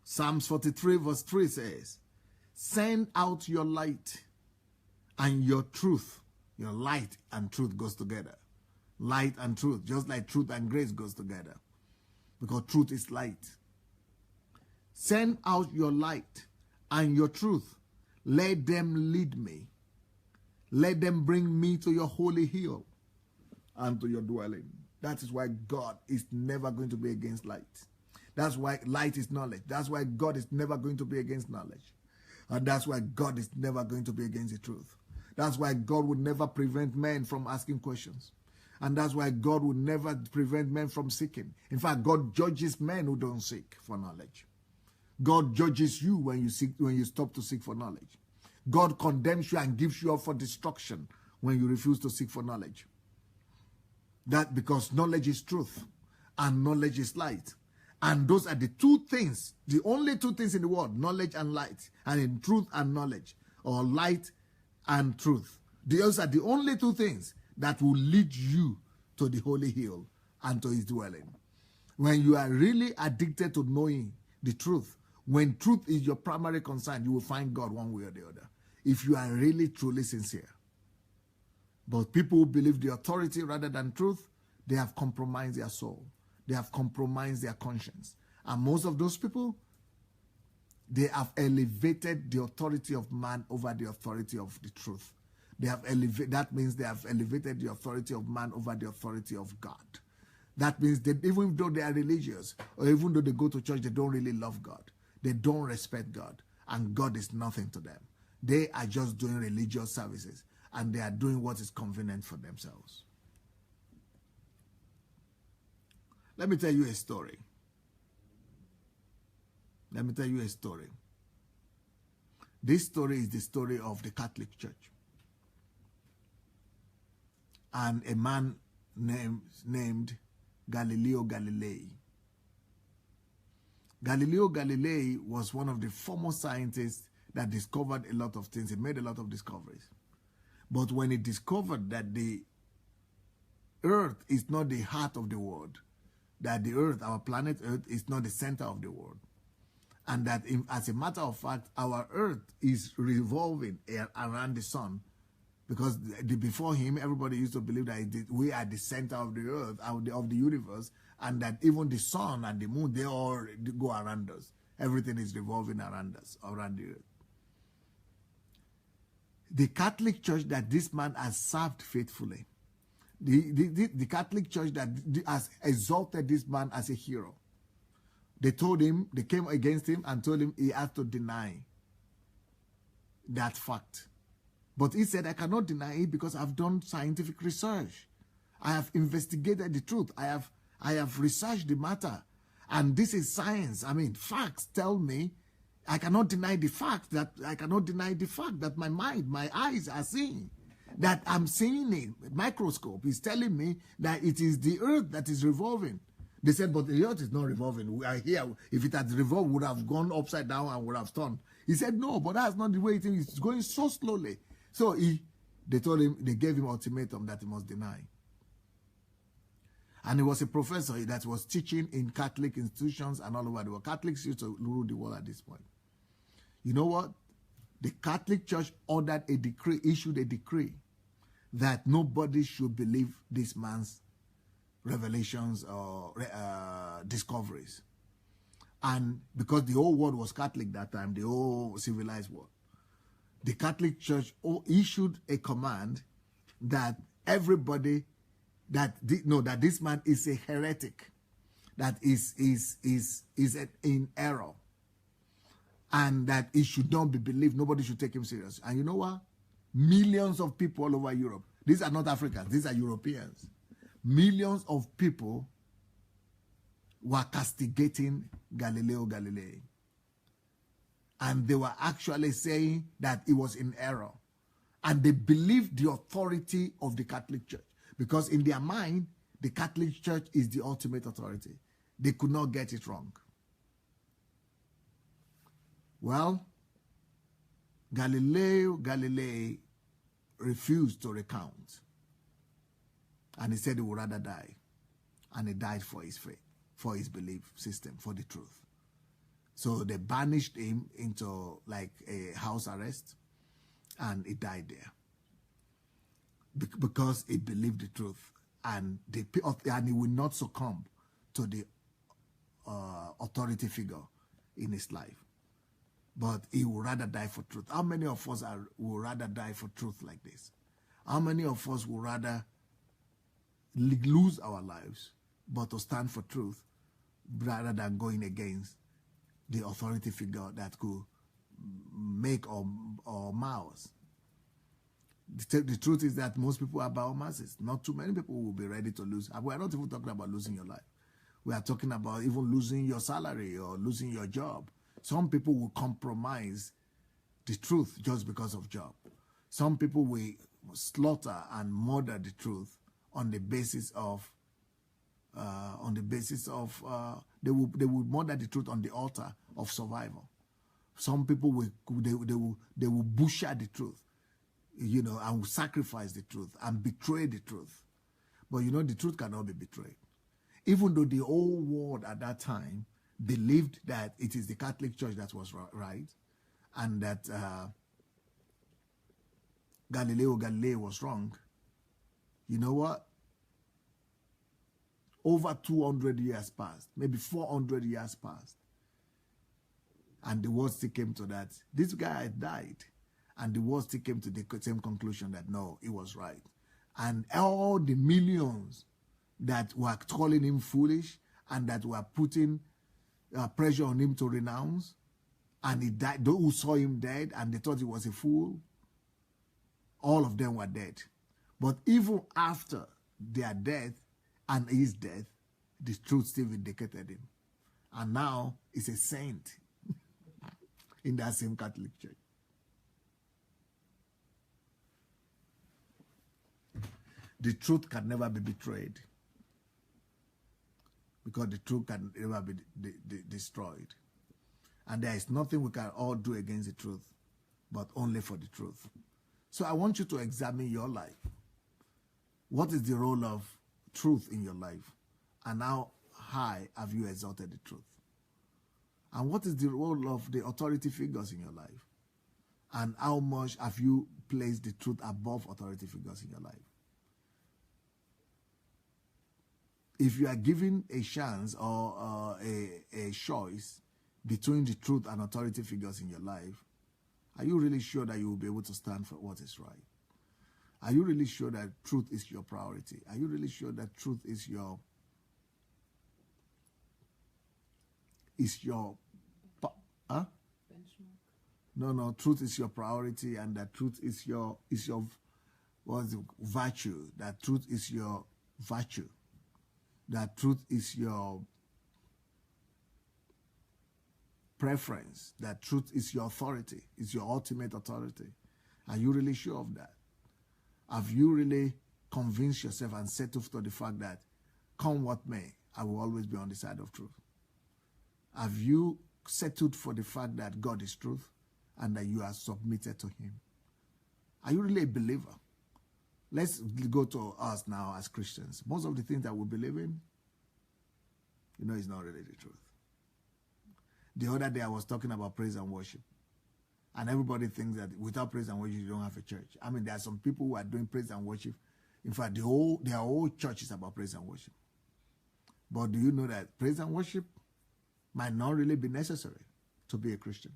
Psalms 43 verse 3 says, send out your light and your truth. Your light and truth goes together. Light and truth, just like truth and grace goes together. Because truth is light. Send out your light and your truth. Let them lead me. Let them bring me to your holy hill and to your dwelling. That is why God is never going to be against light. That's why light is knowledge. That's why God is never going to be against knowledge. And that's why God is never going to be against the truth. That's why God would never prevent men from asking questions. And that's why God would never prevent men from seeking. In fact, God judges men who don't seek for knowledge. God judges you when you stop to seek for knowledge. God condemns you and gives you up for destruction when you refuse to seek for knowledge. That because knowledge is truth and knowledge is light. And those are the two things, the only two things in the world, knowledge and light, and in truth and knowledge. or light and truth. Those are the only two things that will lead you to the holy hill and to his dwelling. When you are really addicted to knowing the truth, when truth is your primary concern, you will find God one way or the other, if you are really, truly sincere. But people who believe the authority rather than truth, they have compromised their soul. They have compromised their conscience. And most of those people, they have elevated the authority of man over the authority of the truth. That means they have elevated the authority of man over the authority of God. That means that even though they are religious, or even though they go to church, they don't really love God. They don't respect God. And God is nothing to them. They are just doing religious services. And they are doing what is convenient for themselves. Let me tell you a story. Let me tell you a story. This story is the story of the Catholic Church. And a man named Galileo Galilei. Galileo Galilei was one of the foremost scientists that discovered a lot of things. He made a lot of discoveries. But when he discovered that the earth is not the heart of the world, that the earth, our planet Earth, is not the center of the world, and that as a matter of fact, our earth is revolving around the sun, because before him, everybody used to believe that we are the center of the earth, of the universe, and that even the sun and the moon, they all go around us. Everything is revolving around us, around the earth. The Catholic Church that this man has served faithfully, the Catholic Church that has exalted this man as a hero, they came against him and told him he had to deny that fact. But he said, I cannot deny it because I've done scientific research. I have investigated the truth. I have researched the matter. And this is science. I mean, facts tell me I cannot deny the fact that my mind, my eyes are seeing. That I'm seeing it. Microscope is telling me that it is the earth that is revolving. They said, but the earth is not revolving. We are here. If it had revolved, we would have gone upside down and would have turned. He said, no, but that's not the way it is. It's going so slowly. So they gave him ultimatum that he must deny. And he was a professor that was teaching in Catholic institutions and all over the world. Catholics used to rule the world at this point. You know what? The Catholic Church issued a decree that nobody should believe this man's revelations or discoveries. And because the whole world was Catholic that time, the whole civilized world, the Catholic Church issued a command that everybody that this man is a heretic, that is in error, and that he should not be believed. Nobody should take him serious. And you know what? Millions of people all over Europe. These are not Africans. These are Europeans. Millions of people were castigating Galileo Galilei. And they were actually saying that he was in error. And they believed the authority of the Catholic Church. Because in their mind, the Catholic Church is the ultimate authority. They could not get it wrong. Well, Galileo Galilei refused to recount. And he said he would rather die. And he died for his faith, for his belief system, for the truth. So they banished him into like a house arrest, and he died there. Because he believed the truth, and he will not succumb to the authority figure in his life. But he would rather die for truth. How many of us would rather die for truth like this? How many of us would rather lose our lives, but to stand for truth, rather than going against the authority figure that could make or mar us? The truth is that most people are biomasses. Not too many people will be ready to lose. We are not even talking about losing your life. We are talking about even losing your salary or losing your job. Some people will compromise the truth just because of job. Some people will slaughter and murder the truth on the basis of they will murder the truth on the altar of survival. Some people they will butcher the truth, you know, and will sacrifice the truth and betray the truth. But you know, the truth cannot be betrayed. Even though the whole world at that time believed that it is the Catholic Church that was right, and that Galileo Galilei was wrong, you know what? Over 200 years passed, maybe 400 years passed, and the world still came to that. This guy had died, and the world still came to the same conclusion that no, it was right. And all the millions that were calling him foolish and that were putting pressure on him to renounce, and he died, those who saw him dead and they thought he was a fool, all of them were dead. But even after their death and his death, the truth still vindicated him. And now he's a saint in that same Catholic Church. The truth can never be betrayed, because the truth can never be destroyed. And there is nothing we can all do against the truth, but only for the truth. So I want you to examine your life. What is the role of truth in your life? And how high have you exalted the truth? And what is the role of the authority figures in your life? And how much have you placed the truth above authority figures in your life? If you are given a chance or a choice between the truth and authority figures in your life, are you really sure that you will be able to stand for what is right? Are you really sure that truth is your priority? Are you really sure that truth is your huh? Benchmark. No, truth is your priority, and that truth is your what is it, virtue. That truth is your virtue. That truth is your preference. That truth is your authority. It's your ultimate authority. Are you really sure of that? Have you really convinced yourself and settled to the fact that, come what may, I will always be on the side of truth? Have you settled for the fact that God is truth and that you are submitted to him? Are you really a believer? Let's go to us now as Christians. Most of the things that we believe in, you know, is not really the truth. The other day I was talking about praise and worship. And everybody thinks that without praise and worship, you don't have a church. I mean, there are some people who are doing praise and worship. In fact, their whole church is about praise and worship. But do you know that praise and worship might not really be necessary to be a Christian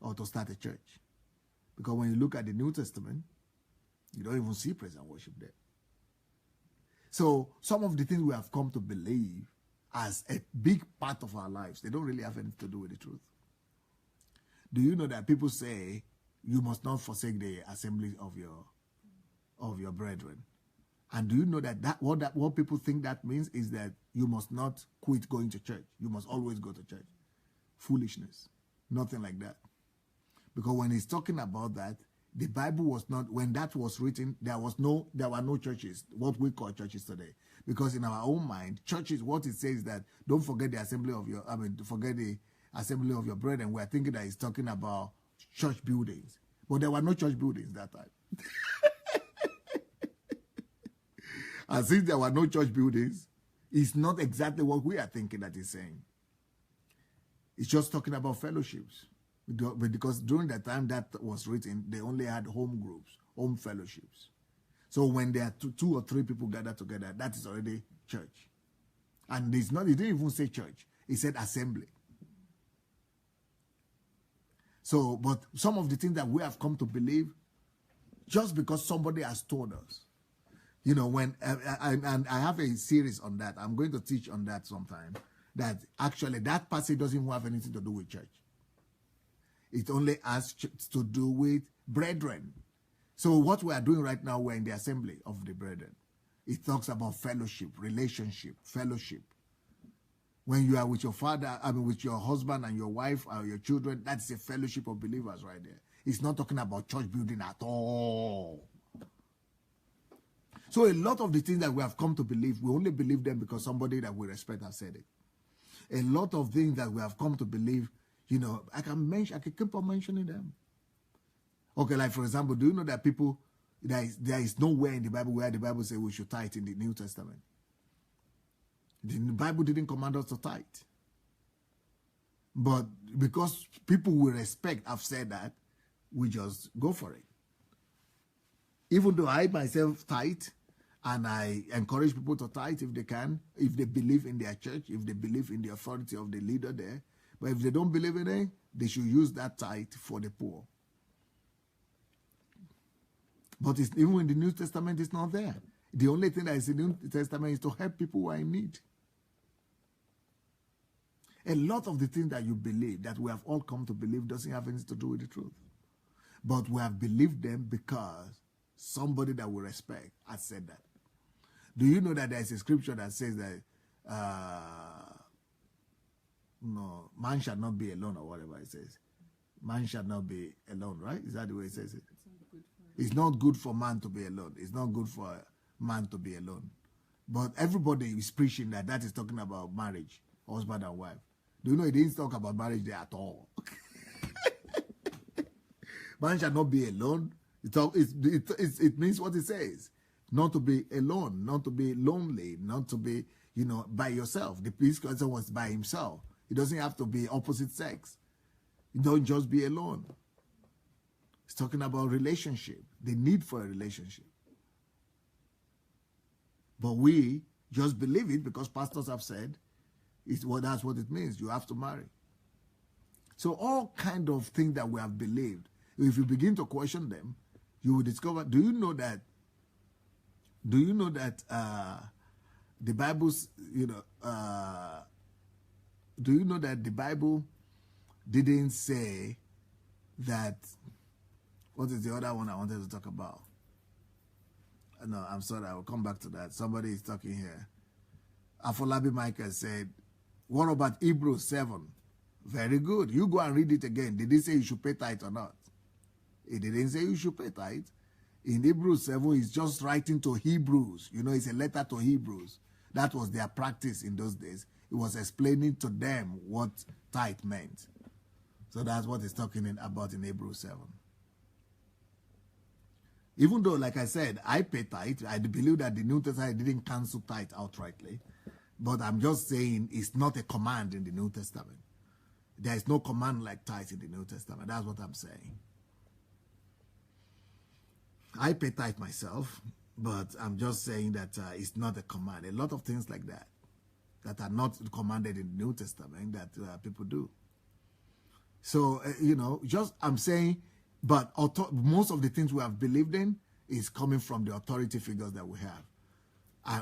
or to start a church? Because when you look at the New Testament, you don't even see praise and worship there. So some of the things we have come to believe as a big part of our lives, they don't really have anything to do with the truth. Do you know that people say you must not forsake the assembly of your brethren? And do you know that what people think that means is that you must not quit going to church. You must always go to church. Foolishness. Nothing like that. Because when he's talking about that, the Bible was not, when that was written, there were no churches, what we call churches today. Because in our own mind, churches, what it says that don't forget the assembly of forget the assembly of your brethren. We are thinking that he's talking about church buildings. But there were no church buildings that time. And since there were no church buildings, it's not exactly what we are thinking that he's saying. It's just talking about fellowships. Because during the time that was written, they only had home groups, home fellowships. So when there are two or three people gathered together, that is already church. And it's not, he didn't even say church. He said assembly. So, but some of the things that we have come to believe, just because somebody has told us. You know, when, and I have a series on that. I'm going to teach on that sometime. That actually that passage doesn't even have anything to do with church. It only has to do with brethren. So what we are doing right now, we're in the assembly of the brethren. It talks about fellowship, relationship, fellowship. When you are with your father, with your husband and your wife or your children, that's a fellowship of believers right there. It's not talking about church building at all. So a lot of the things that we have come to believe, we only believe them because somebody that we respect has said it. A lot of things that we have come to believe, You know, I can keep on mentioning them. Okay, like for example, do you know that people, there is nowhere in the Bible where the Bible says we should tithe in the New Testament? The Bible didn't command us to tithe. But because people we respect have said that, we just go for it. Even though I myself tithe, and I encourage people to tithe if they can, if they believe in their church, if they believe in the authority of the leader there. But if they don't believe in it, they should use that tithe for the poor. But even in the New Testament, it's not there. The only thing that is in the New Testament is to help people who are in need. A lot of the things that you believe, that we have all come to believe, doesn't have anything to do with the truth. But we have believed them because somebody that we respect has said that. Do you know that there is a scripture that says that no, man shall not be alone, or whatever it says. Man shall not be alone, right? Is that the way it says it? It's not good for man to be alone. It's not good for man to be alone. But everybody is preaching that is talking about marriage, husband and wife. Do you know it didn't talk about marriage there at all? Man shall not be alone. It means what it says. Not to be alone, not to be lonely, not to be, by yourself. The priest question was by himself. It doesn't have to be opposite sex. You don't just be alone. It's talking about relationship, the need for a relationship. But we just believe it because pastors have said that's what it means. You have to marry. So all kind of things that we have believed, if you begin to question them, you will discover, do you know that the Bible's, do you know that the Bible didn't say that, what is the other one I wanted to talk about? No, I'm sorry, I will come back to that. Somebody is talking here. Afolabi Michael said, what about Hebrews 7? Very good. You go and read it again. Did it say you should pay tithe or not? It didn't say you should pay tithe. In Hebrews 7, it's just writing to Hebrews. It's a letter to Hebrews. That was their practice in those days. It was explaining to them what tithe meant. So that's what it's talking about in Hebrews 7. Even though, like I said, I pay tithe, I believe that the New Testament didn't cancel tithe outrightly. But I'm just saying it's not a command in the New Testament. There is no command like tithe in the New Testament. That's what I'm saying. I pay tithe myself, but I'm just saying that it's not a command. A lot of things like that are not commanded in the New Testament that people do. So, I'm saying, but most of the things we have believed in is coming from the authority figures that we have.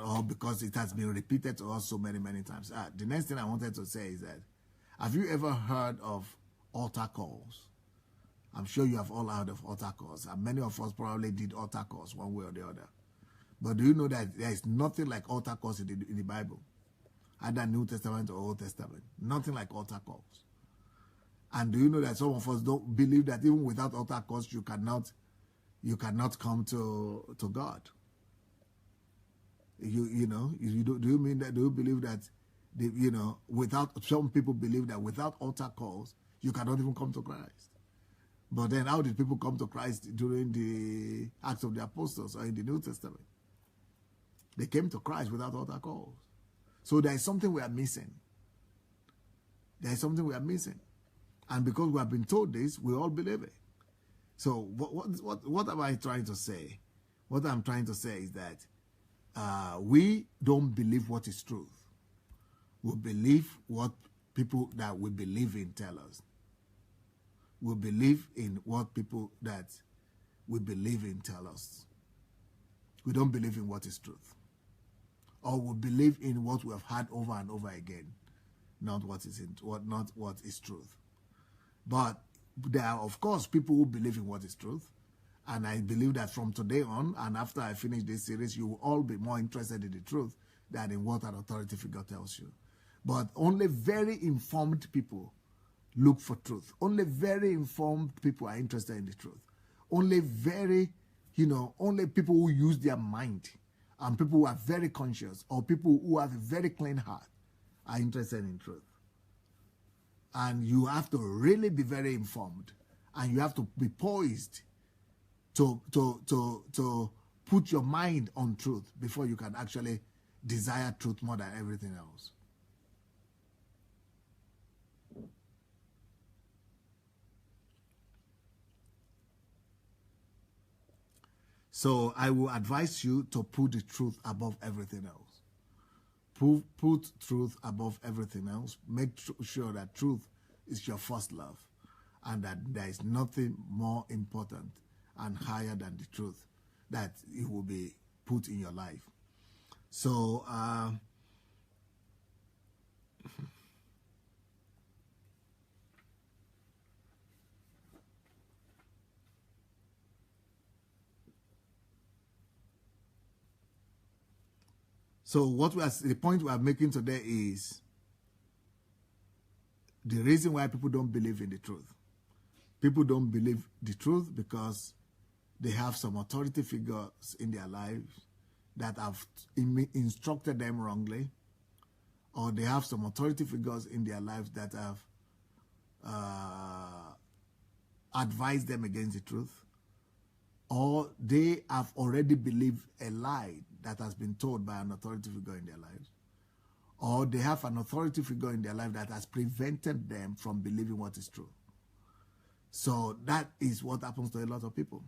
Or because it has been repeated to us so many, many times. The next thing I wanted to say is that, have you ever heard of altar calls? I'm sure you have all heard of altar calls, and many of us probably did altar calls one way or the other. But do you know that there is nothing like altar calls in the Bible? Either New Testament or Old Testament. Nothing like altar calls. And do you know that some of us don't believe that even without altar calls, you cannot come to God? Do you mean that? Do you believe that? Some people believe that without altar calls, you cannot even come to Christ. But then, how did people come to Christ during the Acts of the Apostles or in the New Testament? They came to Christ without altar calls. So there is something we are missing. There is something we are missing, and because we have been told this, we all believe it. So what am I trying to say? What I'm trying to say is that we don't believe what is truth. We believe what people that we believe in tell us. We believe in what people that we believe in tell us. We don't believe in what is truth. Or we believe in what we have heard over and over again, not what is truth. But there are, of course, people who believe in what is truth. And I believe that from today on, and after I finish this series, you will all be more interested in the truth than in what an authority figure tells you. But only very informed people look for truth. Only very informed people are interested in the truth. Only only people who use their mind and people who are very conscious or people who have a very clean heart are interested in truth. And you have to really be very informed, and you have to be poised to put your mind on truth before you can actually desire truth more than everything else. So I will advise you to put the truth above everything else. Put truth above everything else. Make sure that truth is your first love, and that there is nothing more important and higher than the truth that it will be put in your life. So the point we are making today is the reason why people don't believe in the truth. People don't believe the truth because they have some authority figures in their lives that have instructed them wrongly, or they have some authority figures in their lives that have advised them against the truth, or they have already believed a lie that has been told by an authority figure in their lives, or they have an authority figure in their life that has prevented them from believing what is true. So that is what happens to a lot of people.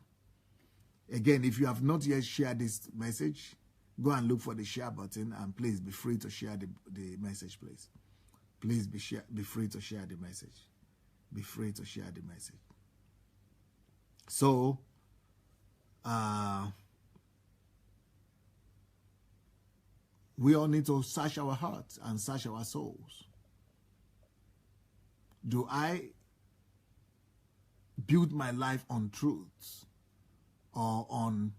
Again, if you have not yet shared this message, go and look for the share button, and please be free to share the message, please. Please be free to share the message. Be free to share the message. So, we all need to search our hearts and search our souls. Do I build my life on truth or on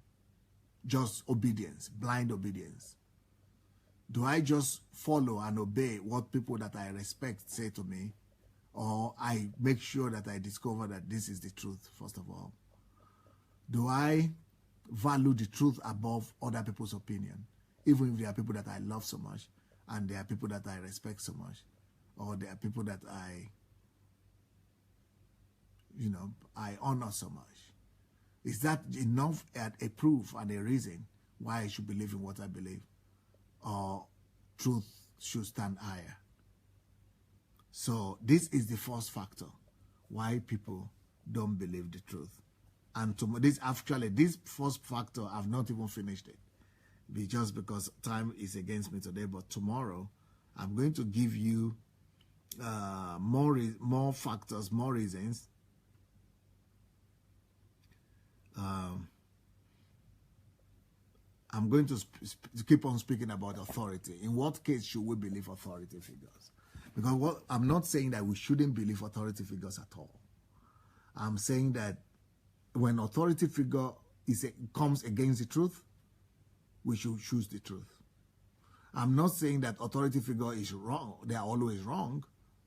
just obedience, blind obedience? Do I just follow and obey what people that I respect say to me, or I make sure that I discover that this is the truth, first of all? Do I value the truth above other people's opinion, even if there are people that I love so much, and there are people that I respect so much, or there are people that I honor so much? Is that enough at a proof and a reason why I should believe in what I believe? Or truth should stand higher? So this is the first factor why people don't believe the truth. And this first factor, I've not even finished it, just because time is against me today. But tomorrow, I'm going to give you more factors, more reasons. I'm going to keep on speaking about authority. In what case should we believe authority figures? Because I'm not saying that we shouldn't believe authority figures at all. I'm saying that when authority figure comes against the truth, we should choose the truth. I'm not saying that authority figure is wrong. They are always wrong.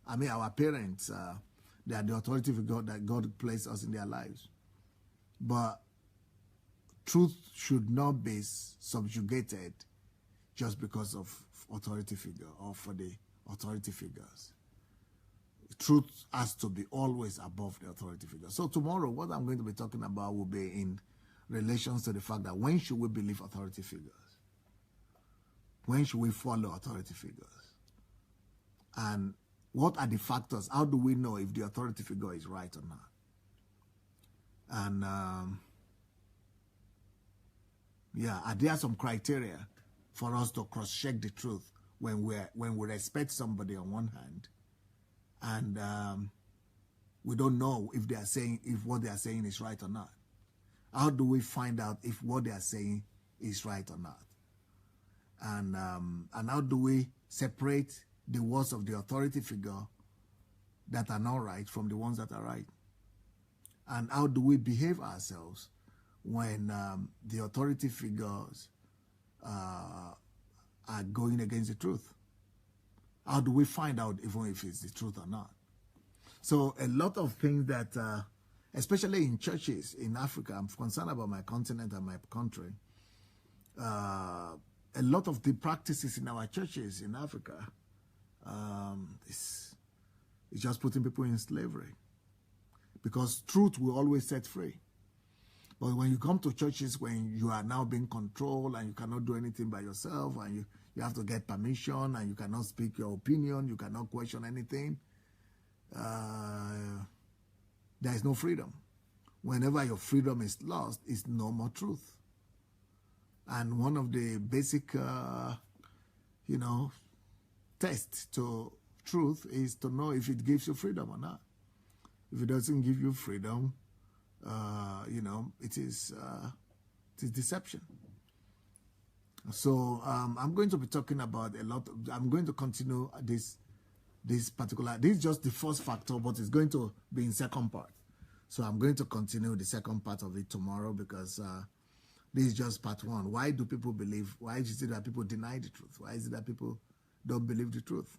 I mean, our parents, they are the authority figure that God placed us in their lives. But truth should not be subjugated just because of authority figure or for the authority figures. Truth has to be always above the authority figure. So tomorrow, what I'm going to be talking about will be in relation to the fact that when should we believe authority figures? When should we follow authority figures? And what are the factors? How do we know if the authority figure is right or not? And are there some criteria for us to cross-check the truth when we respect somebody on one hand, and we don't know if what they are saying is right or not? How do we find out if what they are saying is right or not? And how do we separate the words of the authority figure that are not right from the ones that are right? And how do we behave ourselves when the authority figures are going against the truth? How do we find out even if it's the truth or not? So a lot of things that, especially in churches in Africa, I'm concerned about my continent and my country. A lot of the practices in our churches in Africa, It's just putting people in slavery. Because truth will always set free. But when you come to churches when you are now being controlled and you cannot do anything by yourself and you have to get permission and you cannot speak your opinion, you cannot question anything, there is no freedom. Whenever your freedom is lost, it's no more truth. And one of the basic, tests to truth is to know if it gives you freedom or not. If it doesn't give you freedom, it is deception. So I'm going to be talking about a lot. I'm going to continue this particular. This is just the first factor, but it's going to be in second part. So I'm going to continue the second part of it tomorrow because this is just part one. Why do people believe? Why is it that people deny the truth? Why is it that people don't believe the truth?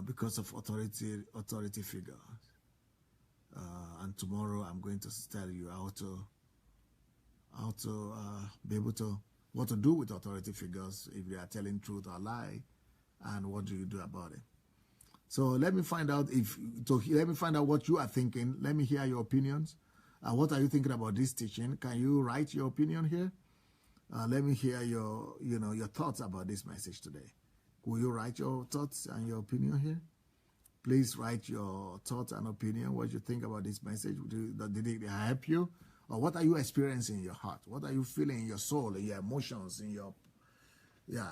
Because of authority figures. And tomorrow I'm going to tell you how to be able to, what to do with authority figures if they are telling truth or lie, and what do you do about it. So let me find out what you are thinking. Let me hear your opinions. What are you thinking about this teaching? Can you write your opinion here? Let me hear your thoughts about this message today. Will you write your thoughts and your opinion here? Please write your thoughts and opinion, what you think about this message. Did it help you? Or what are you experiencing in your heart? What are you feeling in your soul, in your emotions,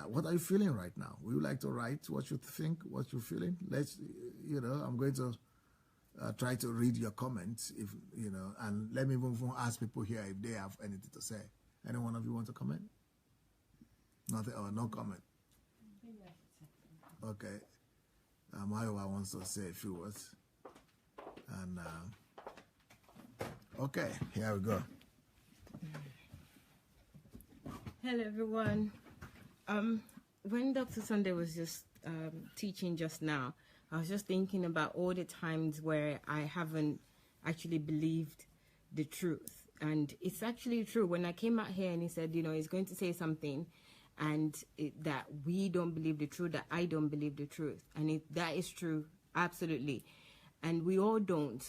what are you feeling right now? Would you like to write what you think, what you're feeling? I'm going to try to read your comments, and let me even ask people here if they have anything to say. Any one of you want to comment? Nothing, or no comment? Okay. Mayowa wants to say a few words. And, okay, here we go. Hello, everyone. When Dr. Sunday was just teaching just now, I was just thinking about all the times where I haven't actually believed the truth. And it's actually true. When I came out here and he said, he's going to say something, and that we don't believe the truth, that I don't believe the truth. And that is true, absolutely. And we all don't,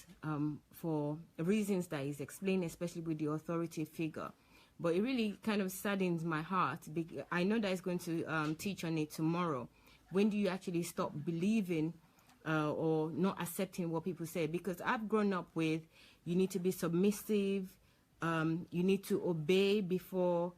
for reasons that is explained, especially with the authority figure. But it really kind of saddens my heart. Because I know that he's going to teach on it tomorrow. When do you actually stop believing or not accepting what people say? Because I've grown up with, you need to be submissive, you need to obey before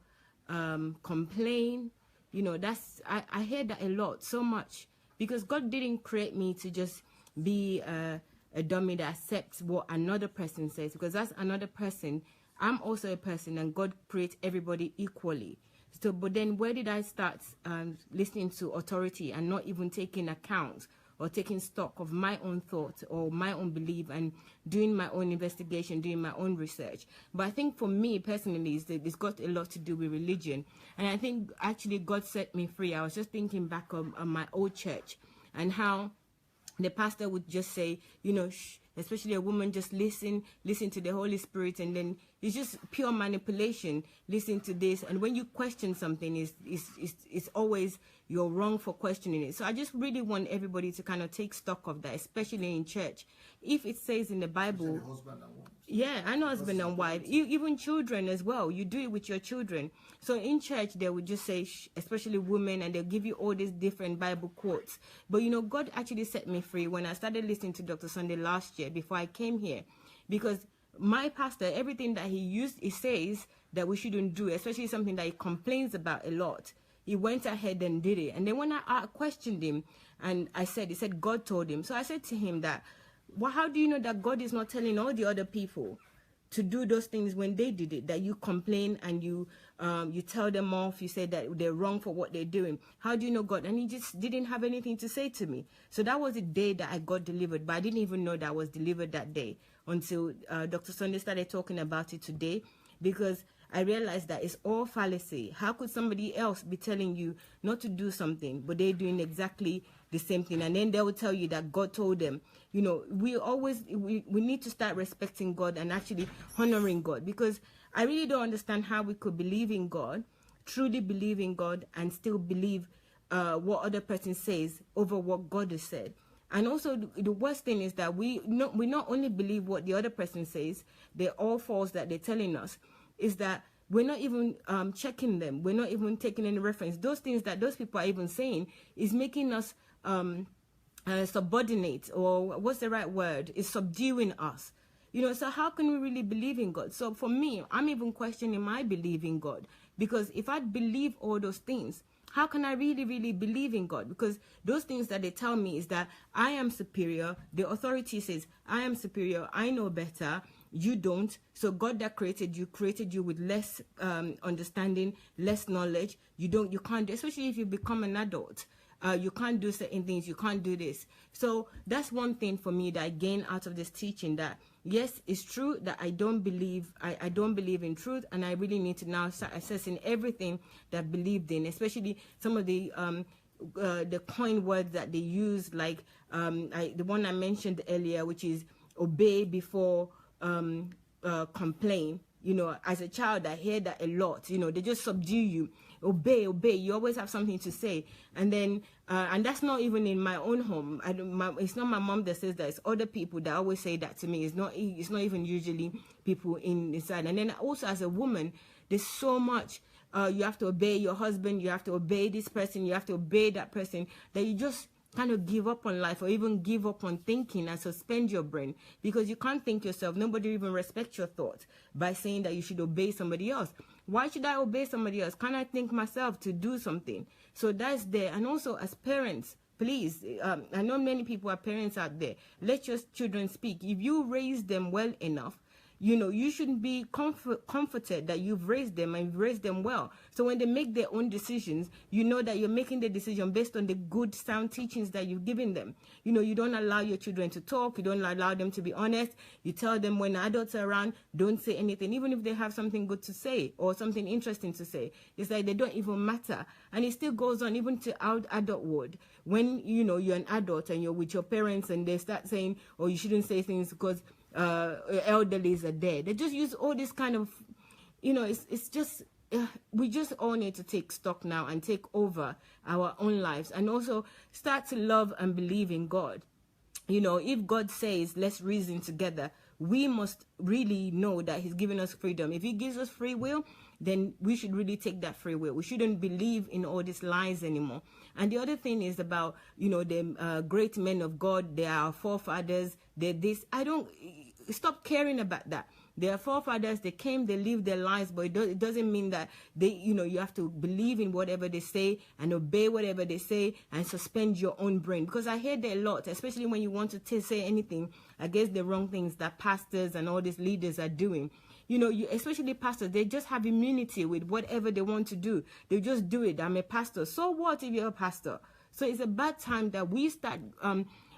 complain. I hear that a lot, so much, because God didn't create me to just be a dummy that accepts what another person says, because that's another person. I'm also a person, and God creates everybody equally. So, but then where did I start listening to authority and not even taking account or taking stock of my own thoughts or my own belief and doing my own investigation, doing my own research? But I think for me personally, it's got a lot to do with religion. And I think actually God set me free. I was just thinking back on my old church and how the pastor would just say, especially a woman, just listen to the Holy Spirit, and then it's just pure manipulation. Listen to this, and when you question something, it's always you're wrong for questioning it. So I just really want everybody to kind of take stock of that, especially in church. If it says in the Bible, yeah, I know husband and wife, even children as well. You do it with your children. So in church, they would just say, especially women, and they'll give you all these different Bible quotes. But God actually set me free when I started listening to Dr. Sunday last year before I came here, because my pastor, everything that he says that we shouldn't do, especially something that he complains about a lot. He went ahead and did it. And then when I questioned him, and he said God told him. So I said to him that, well, how do you know that God is not telling all the other people to do those things when they did it, that you complain and you tell them off, you say that they're wrong for what they're doing? How do you know God? And he just didn't have anything to say to me. So that was the day that I got delivered, but I didn't even know that I was delivered that day until Dr. Sunday started talking about it today, because I realized that it's all fallacy. How could somebody else be telling you not to do something, but they're doing exactly the same thing? And then they will tell you that God told them. We need to start respecting God and actually honoring God, because I really don't understand how we could believe in God, truly believe in God, and still believe what other person says over what God has said. And also the worst thing is that we not only believe what the other person says, they're all false that they're telling us, is that we're not even checking them. We're not even taking any reference. Those things that those people are even saying is making us subordinate, or what's the right word? Is subduing us. So how can we really believe in God? So for me, I'm even questioning my belief in God, because if I believe all those things, how can I really, really believe in God? Because those things that they tell me is that I am superior. The authority says, I am superior. I know better. You don't. So God that created you with less understanding, less knowledge. You can't do, especially if you become an adult. You can't do certain things. You can't do this. So that's one thing for me that I gain out of this teaching, that yes, it's true that I don't believe in truth, and I really need to now start assessing everything that I believed in, especially some of the coin words that they use, like the one I mentioned earlier, which is obey before complain. As a child, I hear that a lot. They just subdue you. Obey. You always have something to say. And then, and that's not even in my own home. It's not my mom that says that. It's other people that always say that to me. It's not even usually people inside. And then also as a woman, there's so much. You have to obey your husband. You have to obey this person. You have to obey that person, that you just kind of give up on life, or even give up on thinking and suspend your brain, because you can't think yourself. Nobody even respects your thoughts by saying that you should obey somebody else. Why should I obey somebody else? Can't I think myself to do something? So that's there. And also as parents, please, I know many people are parents out there. Let your children speak. If you raise them well enough, you shouldn't be comforted that you've raised them and you've raised them well. So when they make their own decisions, you know that you're making the decision based on the good, sound teachings that you've given them. You don't allow your children to talk. You don't allow them to be honest. You tell them when adults are around, don't say anything, even if they have something good to say or something interesting to say. It's like they don't even matter. And it still goes on even to adulthood. When, you're an adult and you're with your parents and they start saying, oh, you shouldn't say things because elderlies are there. They just use all this kind of, it's just, we just all need to take stock now and take over our own lives, and also start to love and believe in God. If God says, let's reason together, we must really know that he's given us freedom. If he gives us free will, then we should really take that free will. We shouldn't believe in all these lies anymore. And the other thing is about, the great men of God. They are our forefathers. They're this. Stop caring about that. Their forefathers, they came, they lived their lives, but it doesn't mean that you have to believe in whatever they say and obey whatever they say and suspend your own brain. Because I hear that a lot, especially when you want to say anything against the wrong things that pastors and all these leaders are doing. Especially pastors, they just have immunity with whatever they want to do. They just do it. I'm a pastor. So what if you're a pastor? So it's a bad time that we start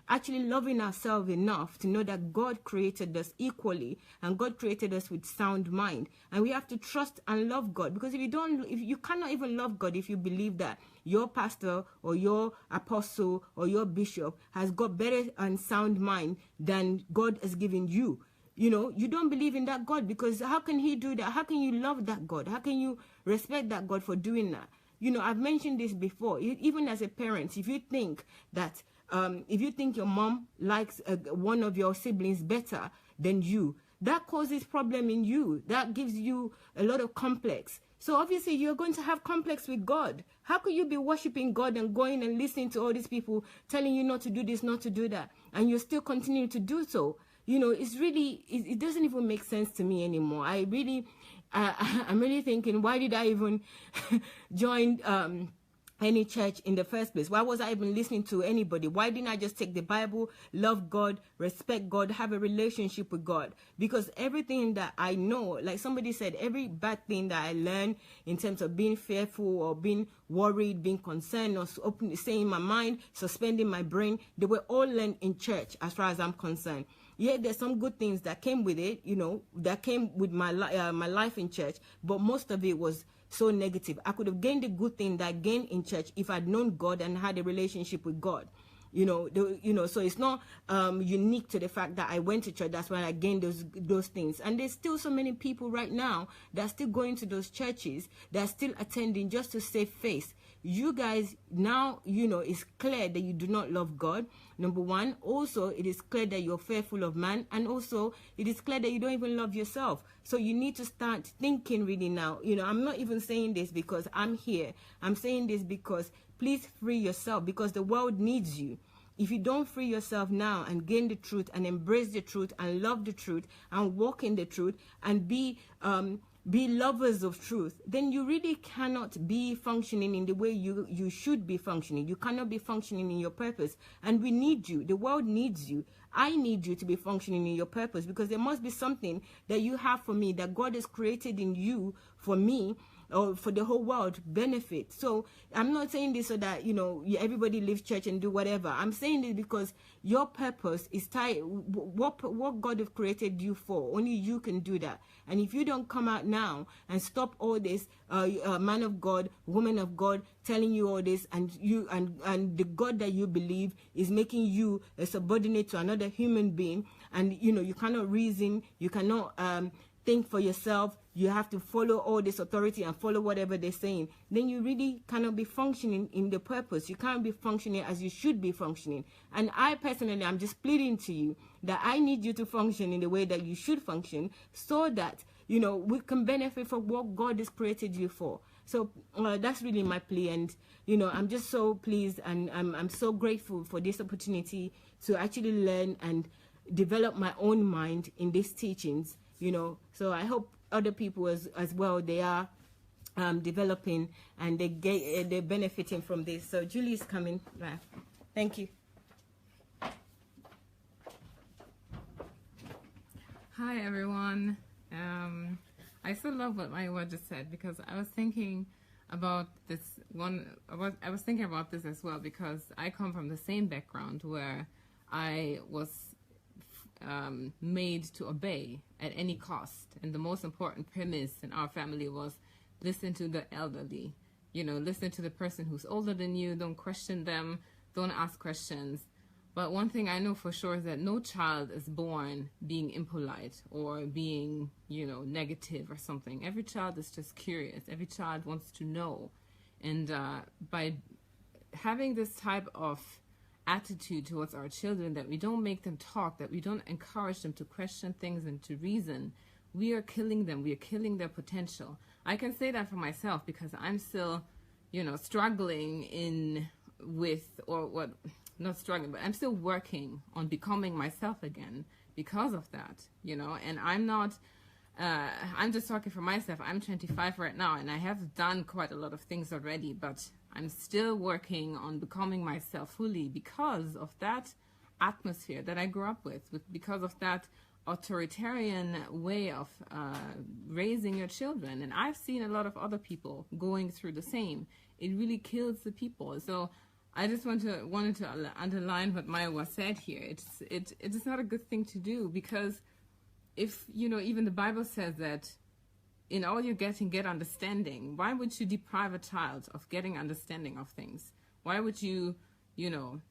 actually loving ourselves enough to know that God created us equally, and God created us with sound mind, and we have to trust and love God. Because if you cannot even love God if you believe that your pastor or your apostle or your bishop has got better and sound mind than God has given you. You don't believe in that God, because how can he do that? How can you love that God? How can you respect that God for doing that? I've mentioned this before. Even as a parent, if you think that if you think your mom likes one of your siblings better than you, that causes problem in you. That gives you a lot of complex. So obviously you're going to have complex with God. How could you be worshiping God and going and listening to all these people telling you not to do this, not to do that, and you still continue to do so? It's really, it doesn't even make sense to me anymore. I'm really thinking, why did I even join any church in the first place? Why was I even listening to anybody? Why didn't I just take the Bible, love God, respect God, have a relationship with God? Because everything that I know, like somebody said, every bad thing that I learned in terms of being fearful or being worried, being concerned, or saying my mind, suspending my brain, they were all learned in church as far as I'm concerned. Yeah, there's some good things that came with it, that came with my life in church, but most of it was so negative. I could have gained the good thing that I gained in church if I'd known God and had a relationship with God. So it's not unique to the fact that I went to church. That's why I gained those things. And there's still so many people right now that are still going to those churches, that are still attending just to save face. You guys now, it's clear that you do not love God. Number one. Also, it is clear that you're fearful of man. And also, it is clear that you don't even love yourself. So you need to start thinking really now. I'm not even saying this because I'm here. I'm saying this because please free yourself, because the world needs you. If you don't free yourself now and gain the truth and embrace the truth and love the truth and walk in the truth and be lovers of truth, then you really cannot be functioning in the way you should be functioning. You cannot be functioning in your purpose. And we need you. The world needs you. I need you to be functioning in your purpose, because there must be something that you have for me, that God has created in you for me, or for the whole world benefit. So I'm not saying this so that everybody leaves church and do whatever. I'm saying this because your purpose is tied. What God has created you for, only you can do that. And if you don't come out now and stop all this, man of God, woman of God, telling you all this, and you and the God that you believe is making you a subordinate to another human being, and you cannot reason, you cannot think for yourself, you have to follow all this authority and follow whatever they're saying, then you really cannot be functioning in the purpose. You can't be functioning as you should be functioning. And I personally, I'm just pleading to you that I need you to function in the way that you should function, so that we can benefit from what God has created you for. So that's really my plea. And I'm just so pleased, and I'm so grateful for this opportunity to actually learn and develop my own mind in these teachings. So I hope other people as well, they are developing, and they're benefiting from this. So Julie is coming back. Thank you. Hi everyone. I so love what Maiwa just said, because I was thinking about this I was thinking about this as well, because I come from the same background where I was made to obey at any cost, and the most important premise in our family was listen to the elderly. Listen to the person who's older than you. Don't question them, don't ask questions. But one thing I know for sure is that no child is born being impolite or being negative or something. Every child is just curious. Every child wants to know. And by having this type of attitude towards our children, that we don't make them talk, that we don't encourage them to question things and to reason, we are killing them. We are killing their potential. I can say that for myself, because I'm still, struggling not struggling, but I'm still working on becoming myself again because of that, and I'm not, I'm just talking for myself. I'm 25 right now, and I have done quite a lot of things already, but I'm still working on becoming myself fully because of that atmosphere that I grew up with, because of that authoritarian way of raising your children. And I've seen a lot of other people going through the same. It really kills the people. So I just wanted to underline what Maiwa said here. It is not a good thing to do, because if, even the Bible says that in all you're getting, get understanding. Why would you deprive a child of getting understanding of things? Why would you,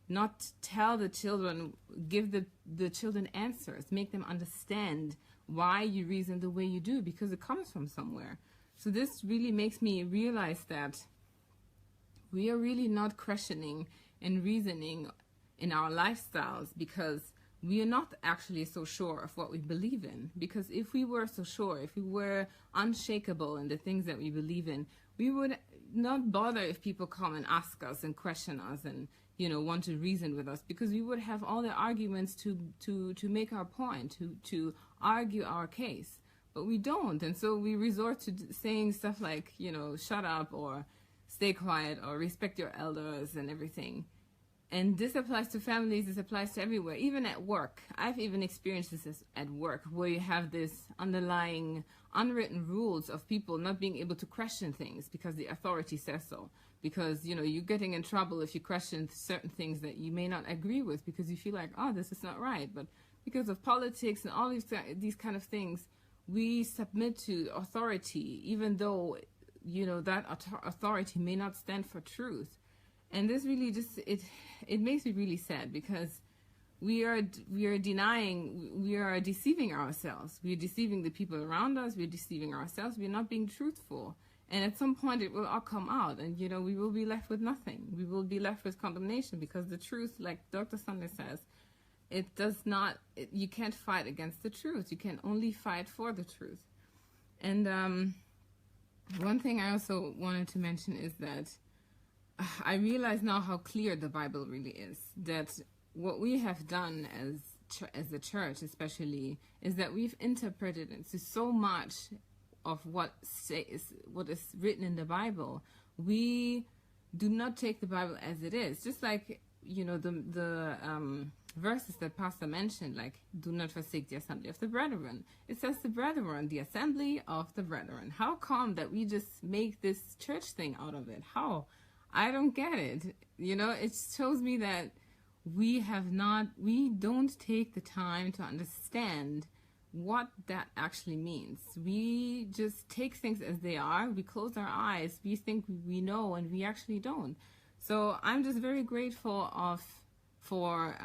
not tell the children, give the children answers, make them understand why you reason the way you do, because it comes from somewhere. So this really makes me realize that we are really not questioning and reasoning in our lifestyles, because we are not actually so sure of what we believe in. Because if we were so sure, if we were unshakable in the things that we believe in, we would not bother if people come and ask us and question us and, want to reason with us, because we would have all the arguments to make our point, to argue our case. But we don't. And so we resort to saying stuff like, shut up, or stay quiet, or respect your elders and everything. And this applies to families, this applies to everywhere, even at work. I've even experienced this at work, where you have this underlying unwritten rules of people not being able to question things because the authority says so. Because, you're getting in trouble if you question certain things that you may not agree with, because you feel like, oh, this is not right. But because of politics and all these kind of things, we submit to authority, even though, that authority may not stand for truth. And this really just, it makes me really sad, because we are denying, we are deceiving ourselves. We are deceiving the people around us. We are deceiving ourselves. We are not being truthful. And at some point it will all come out, and we will be left with nothing. We will be left with condemnation, because the truth, like Dr. Sunday says, you can't fight against the truth. You can only fight for the truth. And one thing I also wanted to mention is that I realize now how clear the Bible really is. That what we have done as a church, especially, is that we've interpreted into so much of what is written in the Bible. We do not take the Bible as it is. Just like the verses that Pastor mentioned, like, do not forsake the assembly of the brethren. It says the brethren, the assembly of the brethren. How come that we just make this church thing out of it? How? I don't get it. It shows me that we don't take the time to understand what that actually means. We just take things as they are. We close our eyes. We think we know, and we actually don't. So I'm just very grateful for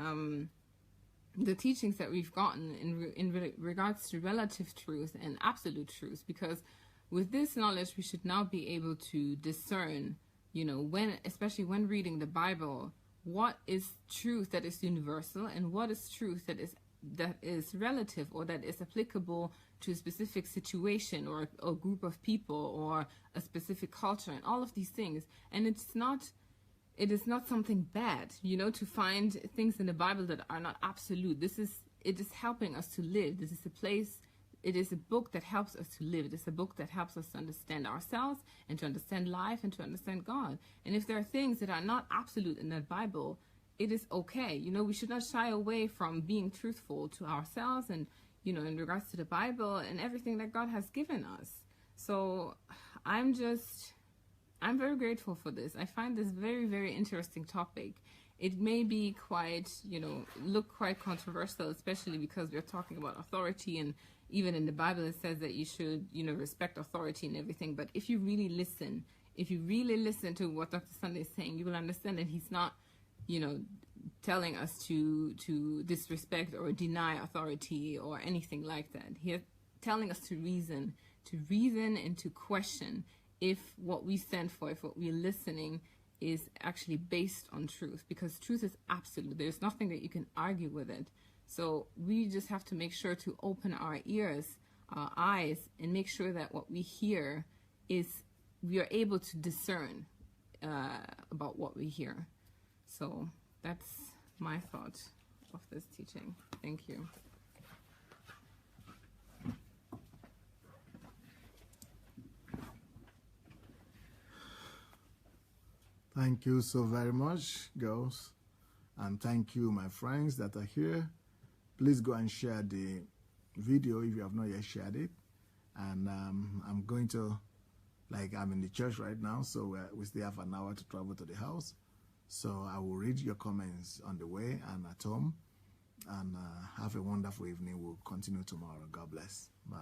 the teachings that we've gotten in regards to relative truth and absolute truth, because with this knowledge we should now be able to discern, especially when reading the Bible, what is truth that is universal and what is truth that is relative, or that is applicable to a specific situation or a group of people or a specific culture, and all of these things. And it is not something bad, to find things in the Bible that are not absolute. It is helping us to live. This is a place, it is a book that helps us to live. It is a book that helps us to understand ourselves and to understand life and to understand God. And if there are things that are not absolute in that Bible, it is okay. We should not shy away from being truthful to ourselves and, in regards to the Bible and everything that God has given us. So I'm very grateful for this. I find this very, very interesting topic. It may be quite, look quite controversial, especially because we're talking about authority, and even in the Bible it says that you should, respect authority and everything. But if you really listen to what Dr. Sunday is saying, you will understand that he's not, telling us to disrespect or deny authority or anything like that. He's telling us to reason and to question if what we stand for, if what we're listening is actually based on truth, because truth is absolute. There's nothing that you can argue with it. So we just have to make sure to open our ears, our eyes, and make sure that what we hear is, we are able to discern about what we hear. So that's my thought of this teaching. Thank you. Thank you so very much, girls. And thank you, my friends that are here. Please go and share the video if you have not yet shared it. And I'm going to, I'm in the church right now, so we still have an hour to travel to the house. So I will read your comments on the way and at home. And have a wonderful evening. We'll continue tomorrow. God bless. Bye.